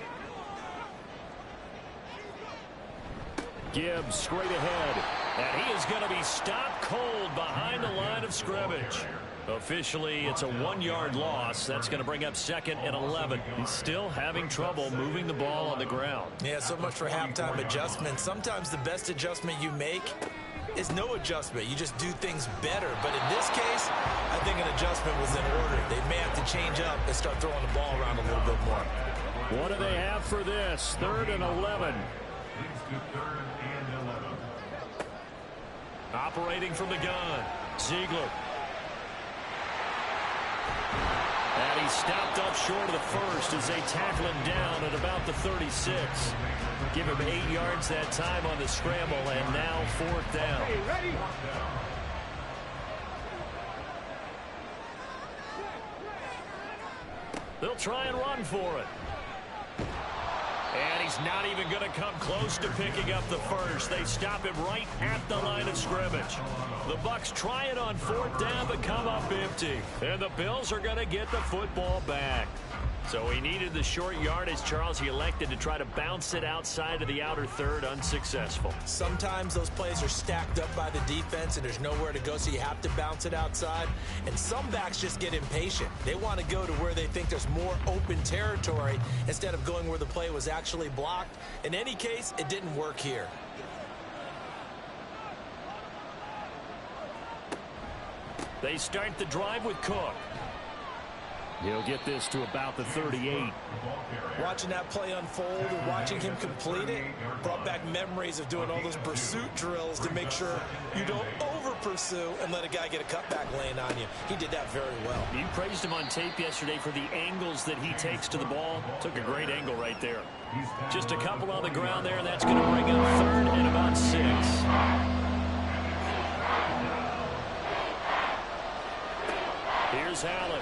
[SPEAKER 2] Gibbs straight ahead. And he is going to be stopped cold behind the line of scrimmage. Officially, it's a 1-yard loss. That's going to bring up 2nd and 11. He's still having trouble moving the ball on the ground.
[SPEAKER 3] Yeah, so much for halftime adjustment. Sometimes the best adjustment you make is no adjustment. You just do things better. But in this case, I think an adjustment was in order. They may have to change up and start throwing the ball around a little bit more.
[SPEAKER 2] What do they have for this? 3rd and 11. Operating from the gun, Ziegler. And he's stopped up short of the first as they tackle him down at about the 36. Give him 8 yards that time on the scramble, and now 4th down.
[SPEAKER 6] Ready?
[SPEAKER 2] They'll try and run for it. And he's not even going to come close to picking up the first. They stop him right at the line of scrimmage. The Bucs try it on 4th down, but come up empty. And the Bills are going to get the football back. So he needed the short yardage, Charles. He elected to try to bounce it outside of the outer third, unsuccessful.
[SPEAKER 3] Sometimes those plays are stacked up by the defense and there's nowhere to go, so you have to bounce it outside. And some backs just get impatient. They want to go to where they think there's more open territory instead of going where the play was actually blocked. In any case, it didn't work here.
[SPEAKER 2] They start the drive with Cook. He'll get this to about the 38.
[SPEAKER 3] Watching that play unfold and watching him complete it brought back memories of doing all those pursuit drills to make sure you don't over-pursue and let a guy get a cutback lane on you. He did that very well.
[SPEAKER 2] You praised him on tape yesterday for the angles that he takes to the ball. Took a great angle right there. Just a couple on the ground there, and that's going to bring up 3rd and about 6. Here's Allen.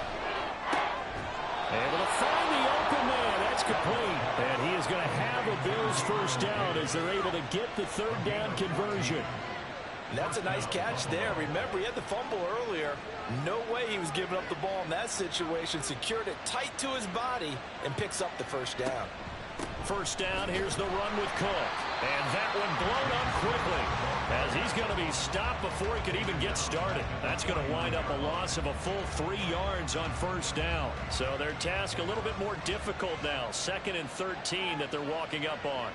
[SPEAKER 2] Able to find the open man. That's complete. And he is going to have a Bills first down as they're able to get the 3rd down conversion.
[SPEAKER 3] And that's a nice catch there. Remember, he had the fumble earlier. No way he was giving up the ball in that situation. Secured it tight to his body and picks up the first down.
[SPEAKER 2] First down, here's the run with Cook. And that one blown up quickly as he's going to be stopped before he could even get started. That's going to wind up a loss of a full 3 yards on first down. So their task a little bit more difficult now. 2nd and 13 that they're walking up on.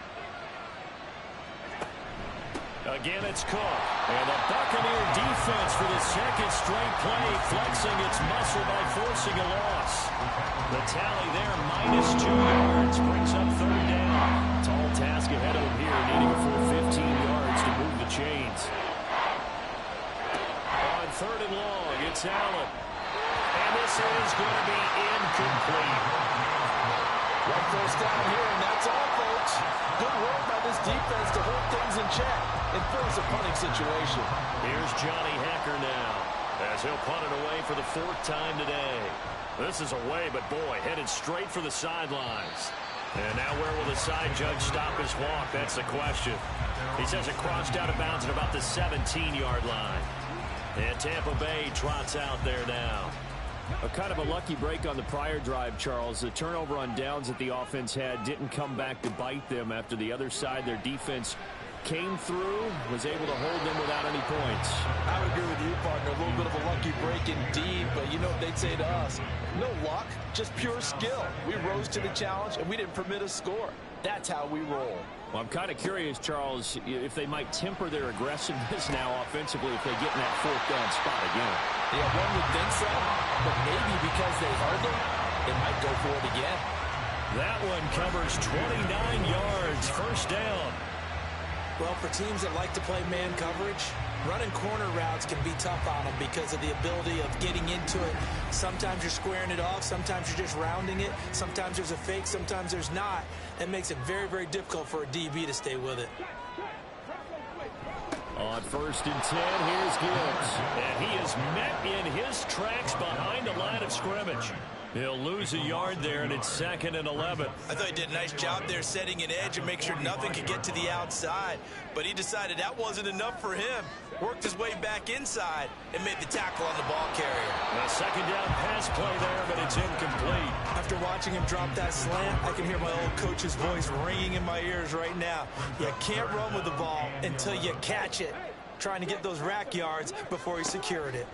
[SPEAKER 2] Again, it's Cook. And the Buccaneer defense for the 2nd straight play, flexing its muscle by forcing a loss. The tally there, -2 yards, brings up 3rd down. Tall task ahead of him here, needing a full 15 yards to move the chains. On 3rd and long, it's Allen. And this is going to be incomplete.
[SPEAKER 3] One first down here, and that's all, folks. Good work by this defense to hold things in check and force a punting situation.
[SPEAKER 2] Here's Johnny Hacker now as he'll punt it away for the 4th time today. This is away, but boy, headed straight for the sidelines. And now where will the side judge stop his walk? That's the question. He says it crossed out of bounds at about the 17-yard line. And Tampa Bay trots out there now.
[SPEAKER 4] A kind of a lucky break on the prior drive, Charles. The turnover on downs that the offense had didn't come back to bite them after the other side. Their defense came through, was able to hold them without any points.
[SPEAKER 3] I would agree with you, partner. A little bit of a lucky break indeed, but you know what they'd say to us? No luck, just pure skill. We rose to the challenge, and we didn't permit a score. That's how we roll.
[SPEAKER 4] Well, I'm kind of curious, Charles, if they might temper their aggressiveness now offensively if they get in that 4th down spot again.
[SPEAKER 3] Yeah, one would think so, but maybe because they heard them, they might go for it again.
[SPEAKER 2] That one covers 29 yards, first down.
[SPEAKER 3] Well, for teams that like to play man coverage, running corner routes can be tough on them because of the ability of getting into it. Sometimes you're squaring it off. Sometimes you're just rounding it. Sometimes there's a fake. Sometimes there's not. That makes it very, very difficult for a DB to stay with it.
[SPEAKER 2] On 1st and 10, here's Gibbs. And he is met in his tracks behind the line of scrimmage. He'll lose a yard there, and it's 2nd and 11.
[SPEAKER 3] I thought he did a nice job there setting an edge and make sure nothing could get to the outside. But he decided that wasn't enough for him. Worked his way back inside and made the tackle on the ball carrier.
[SPEAKER 2] A 2nd down pass play there, but it's incomplete.
[SPEAKER 3] After watching him drop that slant, I can hear my old coach's voice ringing in my ears right now. You can't run with the ball until you catch it. Trying to get those rack yards before he secured it.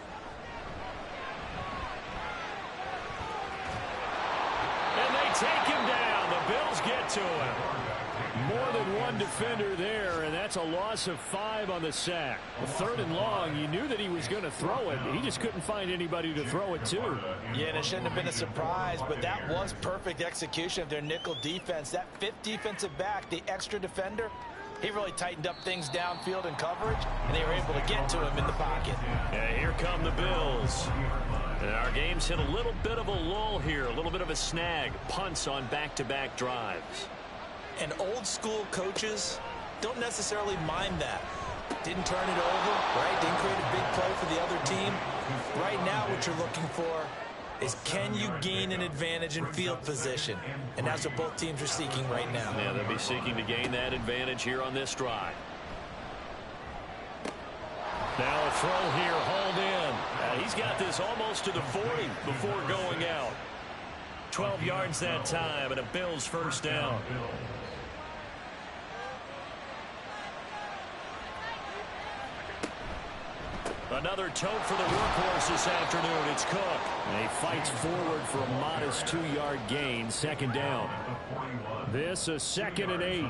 [SPEAKER 2] And they take him down. The Bills get to him. More than one defender there, and that's a loss of 5 on the sack. 3rd and long, you knew that he was going to throw it. He just couldn't find anybody to throw it to.
[SPEAKER 3] Yeah, and it shouldn't have been a surprise, but that was perfect execution of their nickel defense. That 5th defensive back, the extra defender, he really tightened up things downfield in coverage, and they were able to get to him in the pocket.
[SPEAKER 2] Yeah, here come the Bills. And our game's hit a little bit of a lull here, a little bit of a snag. Punts on back-to-back drives.
[SPEAKER 3] And old-school coaches don't necessarily mind that. Didn't turn it over, right? Didn't create a big play for the other team. Right now what you're looking for is can you gain an advantage in field position? And that's what both teams are seeking right now.
[SPEAKER 2] Yeah, they'll be seeking to gain that advantage here on this drive. Now a throw here, hauled in. He's got this almost to the 40 before going out. 12 yards that time, and a Bills first down. Another tote for the workhorse this afternoon. It's Cook. And he fights forward for a modest 2-yard gain. 2nd down. This a 2nd and 8.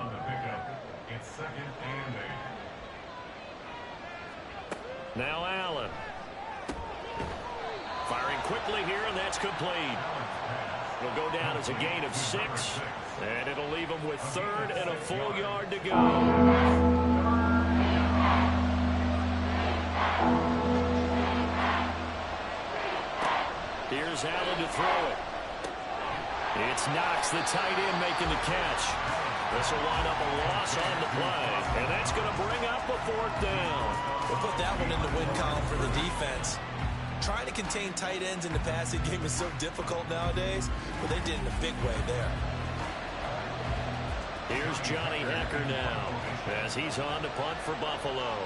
[SPEAKER 5] It's 2nd and 8.
[SPEAKER 2] Now Allen. Firing quickly here, and that's complete. It'll go down as a gain of 6, and it'll leave them with 3rd and a full yard to go. Here's Allen to throw it. It's Knox, the tight end, making the catch. This will wind up a loss on the play, and that's going to bring up a 4th down.
[SPEAKER 3] We'll put that one in the win column for the defense. Trying to contain tight ends in the passing game is so difficult nowadays, but they did in a big way there.
[SPEAKER 2] Here's Johnny Hacker now as he's on to punt for Buffalo.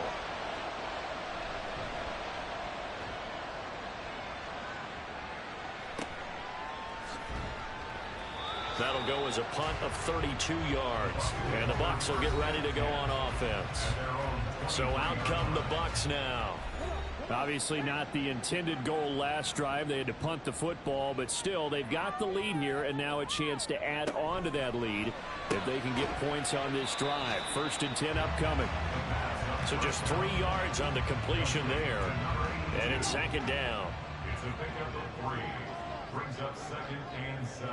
[SPEAKER 2] That'll go as a punt of 32 yards. And the Bucs will get ready to go on offense. So out come the Bucs now.
[SPEAKER 4] Obviously not the intended goal last drive. They had to punt the football, but still they've got the lead here, and now a chance to add on to that lead if they can get points on this drive. 1st and 10 upcoming.
[SPEAKER 2] So just 3 yards on the completion there. And it's 2nd down.
[SPEAKER 5] It's a pickup of 3. Brings up 2nd and 7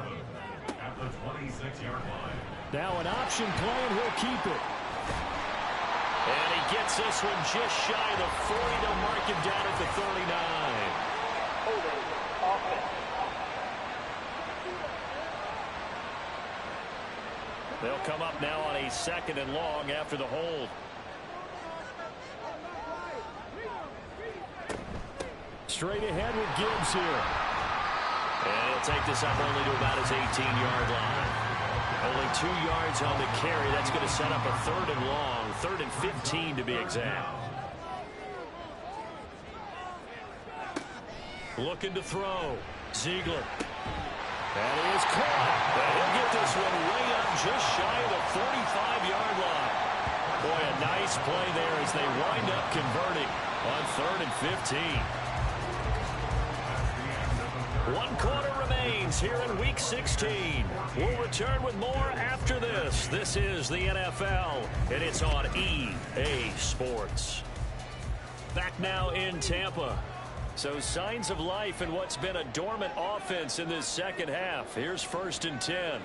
[SPEAKER 5] at the 26-yard line.
[SPEAKER 4] Now an option play, and he'll keep it.
[SPEAKER 2] And he gets this one just shy of the 40 to mark him down at the 39.
[SPEAKER 6] Holding offense.
[SPEAKER 2] They'll come up now on a 2nd and long after the hold.
[SPEAKER 4] Straight ahead with Gibbs here.
[SPEAKER 2] And he'll take this up only to about his 18-yard line. Only 2 yards on the carry. That's going to set up a 3rd and long. 3rd and 15 to be exact. Looking to throw. Ziegler. That is caught. And he'll get this one way up just shy of the 45-yard line. Boy, a nice play there as they wind up converting on 3rd and 15. 1 quarter remains here in Week 16. We'll return with more after this. This is the NFL, and it's on EA Sports. Back now in Tampa. So signs of life in what's been a dormant offense in this second half. Here's 1st and 10.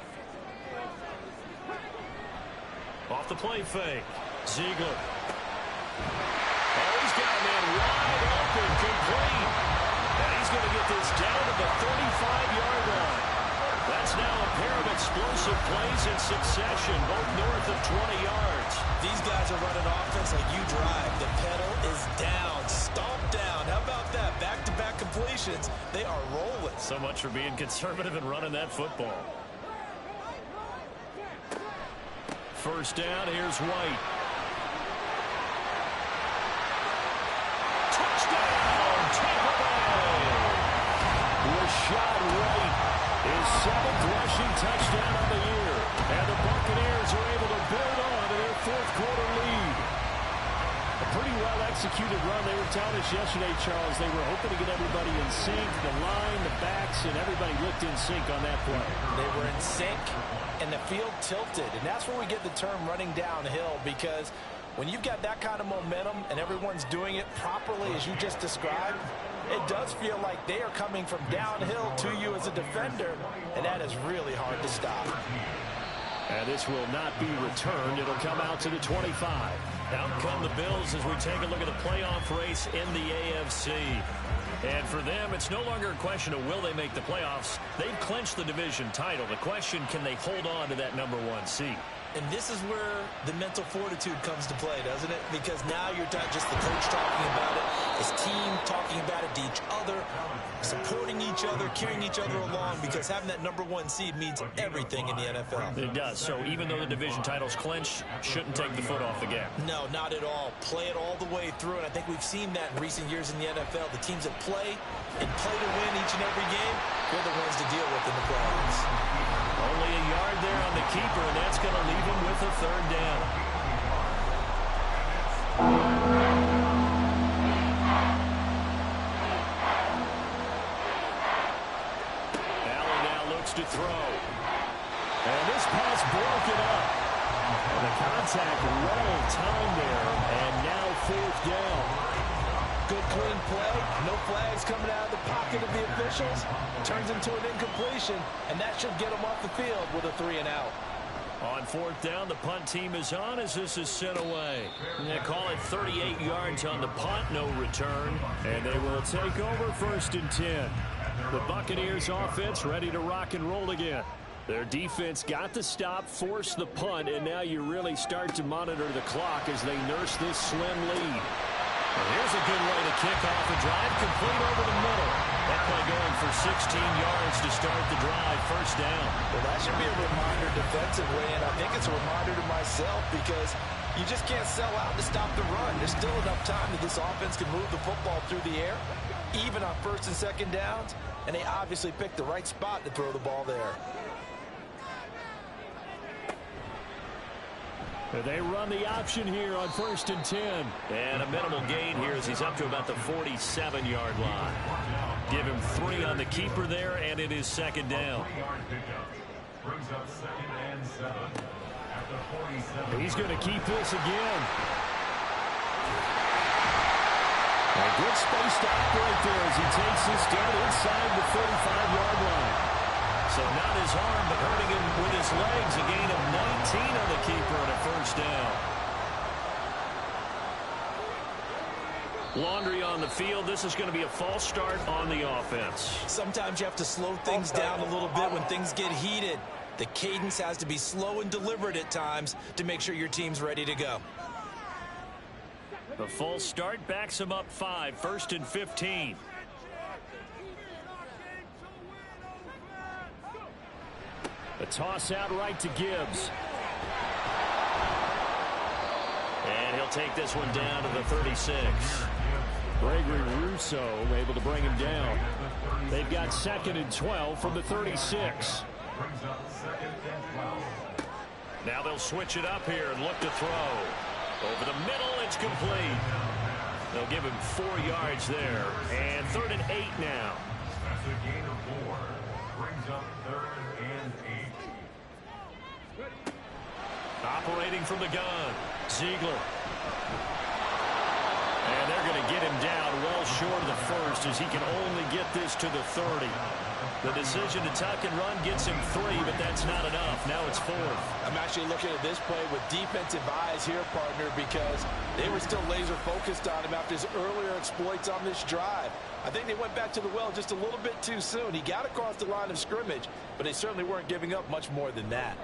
[SPEAKER 2] Off the play fake. Ziegler. Oh, he's got a man wide open, complete. And he's going to get this down to the 35-yard line. That's now a pair of explosive plays in succession, both north of 20 yards.
[SPEAKER 3] These guys are running offense like you drive. The pedal is down, stomped down. How about that? Back-to-back completions. They are rolling.
[SPEAKER 2] So much for being conservative and running that football. 1st down, here's White. Touchdown, Tampa Bay! Rashad White, his 7th rushing touchdown of the year. And the Buccaneers are able to build on to their 4th quarter lead. A pretty well-executed run. They were telling us yesterday, Charles, they were hoping to get everybody in sync, the line, the backs, and everybody looked in sync on that play.
[SPEAKER 3] They were in sync, and the field tilted. And that's where we get the term running downhill, because when you've got that kind of momentum and everyone's doing it properly as you just described, it does feel like they are coming from downhill to you as a defender, and that is really hard to stop.
[SPEAKER 2] And this will not be returned. It'll come out to the 25. Out come the Bills as we take a look at the playoff race in the AFC. And for them, it's no longer a question of will they make the playoffs. They've clinched the division title. The question, can they hold on to that #1 seed?
[SPEAKER 3] And this is where the mental fortitude comes to play, doesn't it? Because now you're not just the coach talking about it, his team talking about it to each other, supporting each other, carrying each other along, because having that #1 seed means everything in the NFL.
[SPEAKER 2] It does. So even though the division title's clinched, shouldn't take the foot off the gas.
[SPEAKER 3] No, not at all. Play it all the way through, and I think we've seen that in recent years in the NFL. The teams that play and play to win each and every game, they're the ones to deal with in the playoffs.
[SPEAKER 2] Only a yard there on the keeper, and that's going to leave him with a 3rd down. Allen now looks to throw. And this pass broken up. And the contact well timed there, and now 4th down.
[SPEAKER 3] good, clean play. No flags coming out of the pocket of the officials. Turns into an incompletion, and that should get them off the field with a 3-and-out.
[SPEAKER 2] On fourth down, the punt team is on as this is sent away. They call it 38 yards on the punt, no return. And they will take over 1st and 10. The Buccaneers offense ready to rock and roll again. Their defense got the stop, forced the punt, and now you really start to monitor the clock as they nurse this slim lead. And here's a good way to kick off a drive, complete over the middle. That play going for 16 yards to start the drive, 1st down.
[SPEAKER 3] Well, that should be a reminder defensively, and I think it's a reminder to myself because you just can't sell out to stop the run. There's still enough time that this offense can move the football through the air, even on 1st and 2nd downs, and they obviously picked the right spot to throw the ball there.
[SPEAKER 2] They run the option here on 1st and 10. And a minimal gain here as he's up to about the 47-yard line. Give him 3 on the keeper there, and it is 2nd down.
[SPEAKER 5] Brings up 2nd and 7 at the 47.
[SPEAKER 2] He's going to keep this again. A good space to operate there as he takes this down inside the 45-yard line. So not his arm, but hurting him with his legs. A gain of 19 on the keeper and a 1st down. Laundry on the field. This is going to be a false start on the offense.
[SPEAKER 3] Sometimes you have to slow things down a little bit when things get heated. The cadence has to be slow and deliberate at times to make sure your team's ready to go.
[SPEAKER 2] The false start backs him up 5, 1st and 15. A toss out right to Gibbs. And he'll take this one down to the 36. Gregory Rousseau able to bring him down. They've got 2nd and 12 from the 36. Now they'll switch it up here and look to throw. Over the middle, it's complete. They'll give him 4 yards there. And 3rd and 8 now.
[SPEAKER 5] That's a gain of 4. Brings up 3rd and 8.
[SPEAKER 2] Operating from the gun, Ziegler. And they're going to get him down well short of the 1st as he can only get this to the 30. The decision to tuck and run gets him 3, but that's not enough. Now it's 4th.
[SPEAKER 3] I'm actually looking at this play with defensive eyes here, partner, because they were still laser focused on him after his earlier exploits on this drive. I think they went back to the well just a little bit too soon. He got across the line of scrimmage, but they certainly weren't giving up much more than that.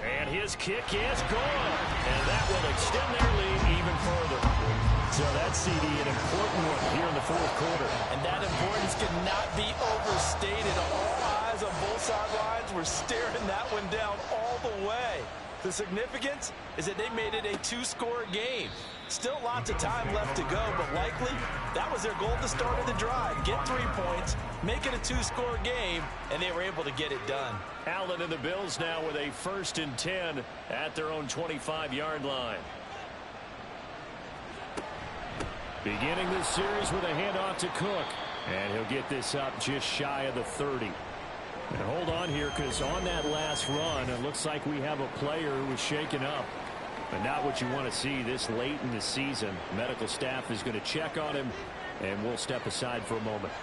[SPEAKER 2] And his kick is gone. And that will extend their lead even further. So that's CD, an important one here in the 4th quarter.
[SPEAKER 3] And that importance cannot be overstated. All eyes on both sidelines were staring that one down all the way. The significance is that they made it a 2-score game. Still lots of time left to go, but likely that was their goal at the start of the drive. Get 3 points, make it a 2-score game, and they were able to get it done.
[SPEAKER 2] Allen and the Bills now with a 1st and 10 at their own 25-yard line. Beginning this series with a handoff to Cook. And he'll get this up just shy of the 30. And hold on here, because on that last run, it looks like we have a player who was shaken up. And not what you want to see this late in the season. Medical staff is going to check on him, and we'll step aside for a moment.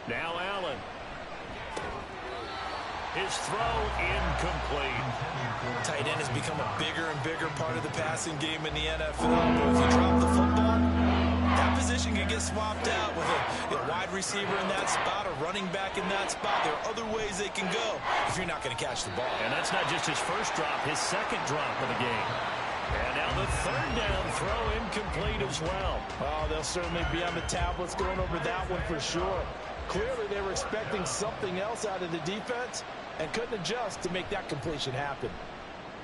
[SPEAKER 2] Now Allen. His throw incomplete.
[SPEAKER 3] Tight end has become a bigger and bigger part of the passing game in the NFL. But if you drop the football, that position can get swapped out with a wide receiver in that spot, a running back in that spot. There are other ways they can go if you're not going to catch the ball.
[SPEAKER 2] And that's not just his first drop, his second drop of the game. And now the 3rd down throw incomplete as well.
[SPEAKER 3] Oh, they'll certainly be on the tablets going over that one for sure. Clearly they were expecting something else out of the defense and couldn't adjust to make that completion happen.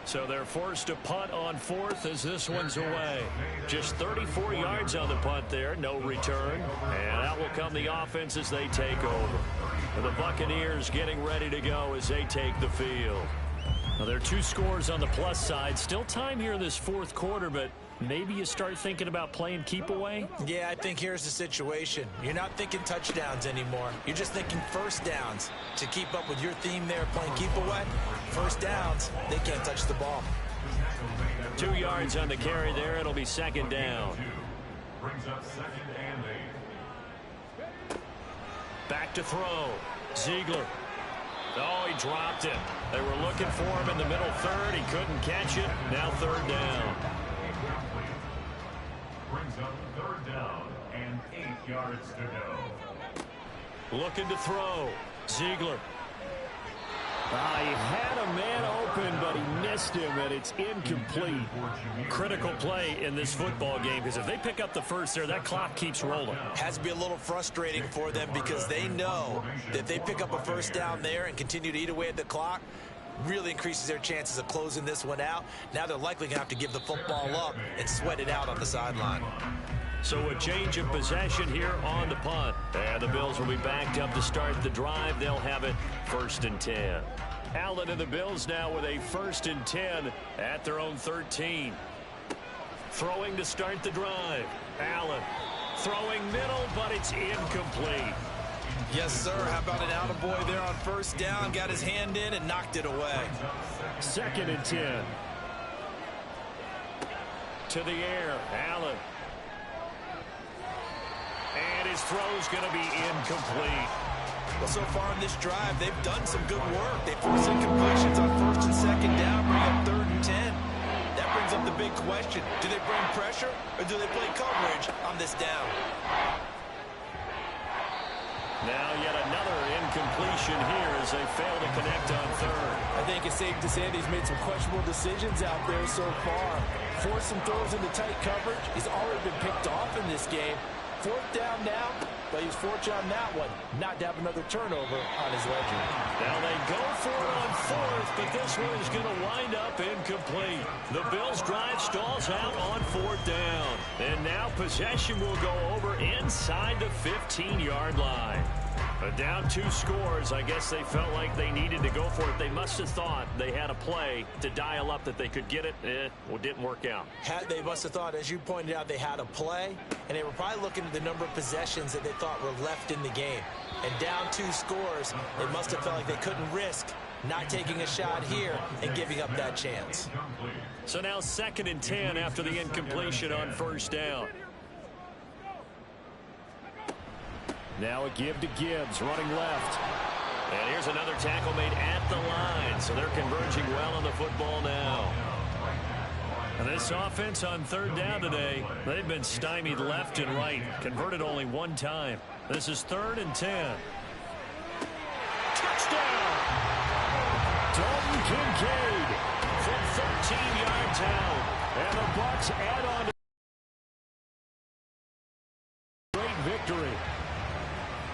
[SPEAKER 2] So they're forced to punt on 4th as this one's away. Just 34 yards on the punt there, no return. And out will come the offense as they take over. The Buccaneers getting ready to go as they take the field. Now, there are 2 scores on the plus side. Still time here in this 4th quarter, but maybe you start thinking about playing keep away?
[SPEAKER 3] Yeah, I think here's the situation. You're not thinking touchdowns anymore. You're just thinking 1st downs. To keep up with your theme there, playing keep away, 1st downs, they can't touch the ball.
[SPEAKER 2] 2 yards on the carry there. It'll be second down.
[SPEAKER 5] Brings up second and 8.
[SPEAKER 2] Back to throw. Ziegler. Oh, he dropped it. They were looking for him in the middle third. He couldn't catch it. Now third down.
[SPEAKER 5] Brings up third down and 8 yards to go.
[SPEAKER 2] Looking to throw. Ziegler. He had a man open, but he missed him, and it's incomplete. Critical play in this football game, because if they pick up the first there, that clock keeps rolling.
[SPEAKER 3] Has to be a little frustrating for them because they know that if they pick up a first down there and continue to eat away at the clock, really increases their chances of closing this one out. Now they're likely going to have to give the football up and sweat it out on the sideline.
[SPEAKER 2] So a change of possession here on the punt. And the Bills will be backed up to start the drive. They'll have it 1st and 10. Allen and the Bills now with a 1st and 10 at their own 13. Throwing to start the drive. Allen throwing middle, but it's incomplete.
[SPEAKER 3] Yes, sir. How about an attaboy there on first down? Got his hand in and knocked it away.
[SPEAKER 2] 2nd and 10. To the air. Allen. And his throw's going to be incomplete.
[SPEAKER 3] Well, so far in this drive, they've done some good work. They force incompletions on 1st and 2nd down, bring up 3rd and 10. That brings up the big question. Do they bring pressure or do they play coverage on this down?
[SPEAKER 2] Now yet another incompletion here as they fail to connect on 3rd.
[SPEAKER 3] I think it's safe to say that he's made some questionable decisions out there so far. Forced some throws into tight coverage. He's already been picked off in this game. 4th down now, but he was fortunate on that one not to have another turnover on his ledger.
[SPEAKER 2] Now they go for it on 4th, but this one is going to wind up incomplete. The Bills' drive stalls out on 4th down. And now possession will go over inside the 15-yard line. But down 2 scores, I guess they felt like they needed to go for it. They must have thought they had a play to dial up that they could get it. Well, didn't work out.
[SPEAKER 3] They must have thought, as you pointed out, they had a play, and they were probably looking at the number of possessions that they thought were left in the game. And down 2 scores, they must have felt like they couldn't risk not taking a shot here and giving up that chance.
[SPEAKER 2] So now 2nd and 10 after the incompletion on 1st down. Now a give to Gibbs, running left. And here's another tackle made at the line. So they're converging well on the football now. And this offense on 3rd down today, they've been stymied left and right. Converted only 1 time. This is 3rd and 10. Touchdown! Dalton Kincaid from 13 yards out. And the Bucs add on to great victory.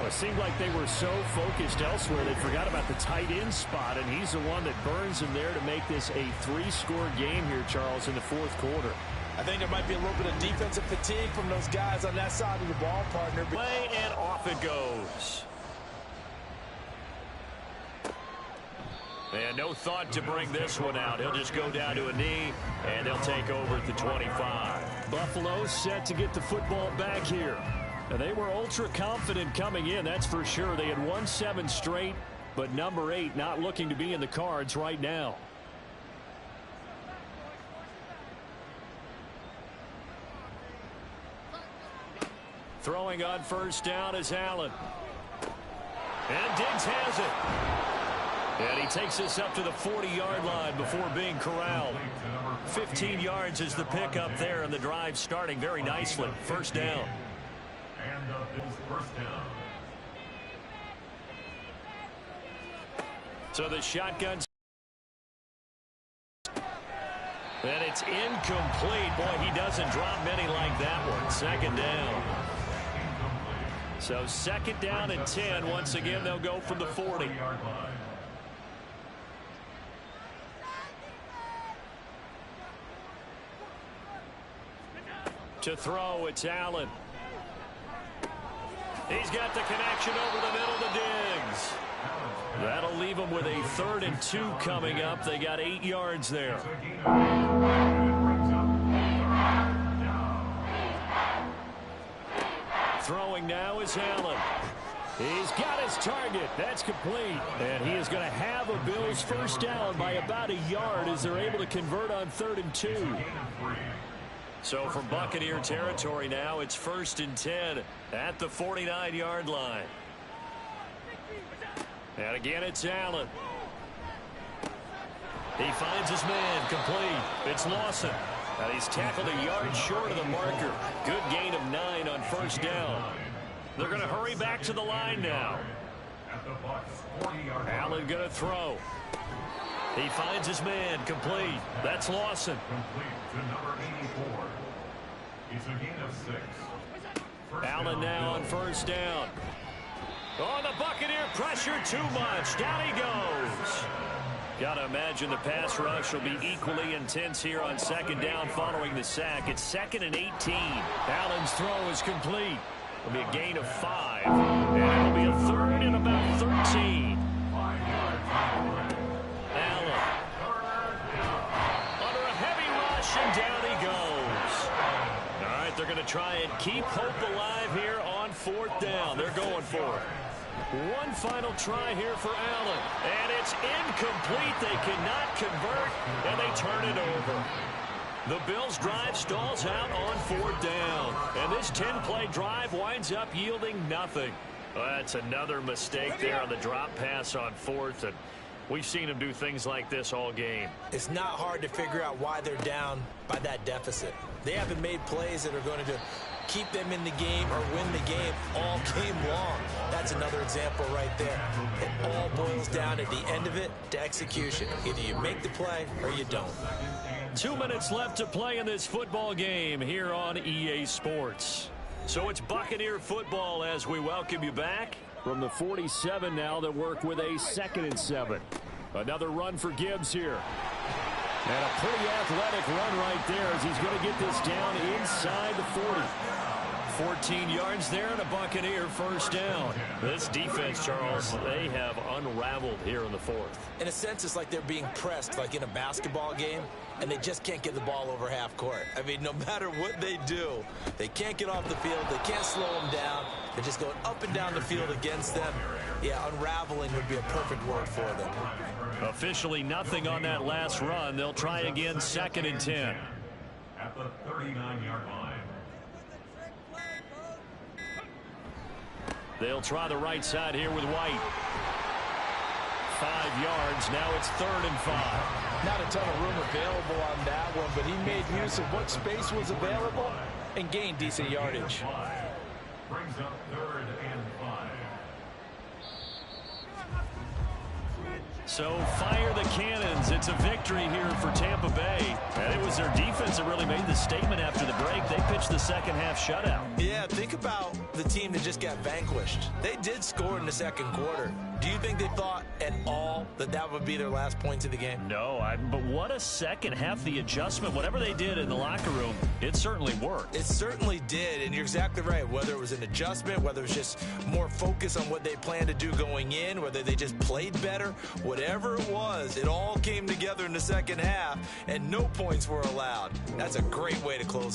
[SPEAKER 2] Well, it seemed like they were so focused elsewhere they forgot about the tight end spot, and he's the one that burns him there to make this a 3-score game here, Charles, in the 4th quarter.
[SPEAKER 3] I think there might be a little bit of defensive fatigue from those guys on that side of the ball, partner.
[SPEAKER 2] Play, and off it goes. And no thought to bring this one out. He'll just go down to a knee, and they'll take over at the 25. Buffalo set to get the football back here. And they were ultra confident coming in, that's for sure. They had won 7 straight, but number 8 not looking to be in the cards right now. Throwing on 1st down is Allen. And Diggs has it. And he takes us up to the 40-yard line before being corralled. 15 yards is the pickup there, and the drive starting very nicely. 1st down.
[SPEAKER 5] And the Bills' 1st down.
[SPEAKER 2] So the shotgun. And it's incomplete. Boy, he doesn't drop many like that one. 2nd down. So 2nd down and 10. Once again, they'll go from the 40. To throw, it's Allen. He's got the connection over the middle to Diggs. That'll leave them with a 3rd and 2 coming up. They got 8 yards there. Throwing now is Allen. He's got his target. That's complete. And he is going to have a Bills first down by about a yard as they're able to convert on 3rd and 2. So from Buccaneer territory now, it's 1st and 10 at the 49-yard line. And again, it's Allen. He finds his man, complete. It's Lawson. And he's tackled a yard short of the marker. Good gain of 9 on 1st down. They're going to hurry back to the line now. Allen going to throw. He finds his man, complete. That's Lawson.
[SPEAKER 5] Complete to number 84. It's a gain of 6.
[SPEAKER 2] Allen now on 1st down. Oh, the Buccaneer pressure too much. Down he goes. Got to imagine the pass rush will be equally intense here on 2nd down following the sack. It's 2nd and 18. Allen's throw is complete. It'll be a gain of 5. And it'll be a 3rd and about 13. Allen. Under a heavy rush, and down he goes. All right, they're going to try and keep hope alive here on 4th down. They're going for it. One final try here for Allen. And it's incomplete. They cannot convert, and they turn it over. The Bills' drive stalls out on 4th down. And this 10-play drive winds up yielding nothing. Well, that's another mistake there on the drop pass on 4th. And we've seen them do things like this all game.
[SPEAKER 3] It's not hard to figure out why they're down by that deficit. They haven't made plays that are going to keep them in the game or win the game all game long. That's another example right there. It all boils down at the end of it to execution. Either you make the play or you don't.
[SPEAKER 2] 2 minutes left to play in this football game here on EA Sports. So it's Buccaneer football as we welcome you back. From the 47 now, they work with a 2nd and 7. Another run for Gibbs here. And a pretty athletic run right there as he's going to get this down inside the 40. 14 yards there and a Buccaneer first down. This defense, Charles, they have unraveled here in the 4th.
[SPEAKER 3] In a sense, it's like they're being pressed like in a basketball game, and they just can't get the ball over half court. I mean, no matter what they do, they can't get off the field. They can't slow them down. They're just going up and down the field against them. Yeah, unraveling would be a perfect word for them.
[SPEAKER 2] Officially nothing on that last run. They'll try again 2nd and 10.
[SPEAKER 5] At the 39-yard line.
[SPEAKER 2] They'll try the right side here with White. 5 yards. Now it's 3rd and 5.
[SPEAKER 3] Not a ton of room available on that one, but he made use of what space was available and gained decent yardage.
[SPEAKER 5] Brings up 3rd and 5.
[SPEAKER 2] So fire the cannons. It's a victory here for Tampa Bay. And it was their defense that really made the statement after the break. They pitched the second half shutout.
[SPEAKER 3] Yeah, think about the team that just got vanquished. They did score in the 2nd quarter. Do you think they thought at all that that would be their last points of the game?
[SPEAKER 2] No, but what a second half. The adjustment, whatever they did in the locker room, it certainly worked.
[SPEAKER 3] It certainly did, and you're exactly right. Whether it was an adjustment, whether it was just more focus on what they planned to do going in, whether they just played better, whatever it was, it all came together in the second half, and no points were allowed. That's a great way to close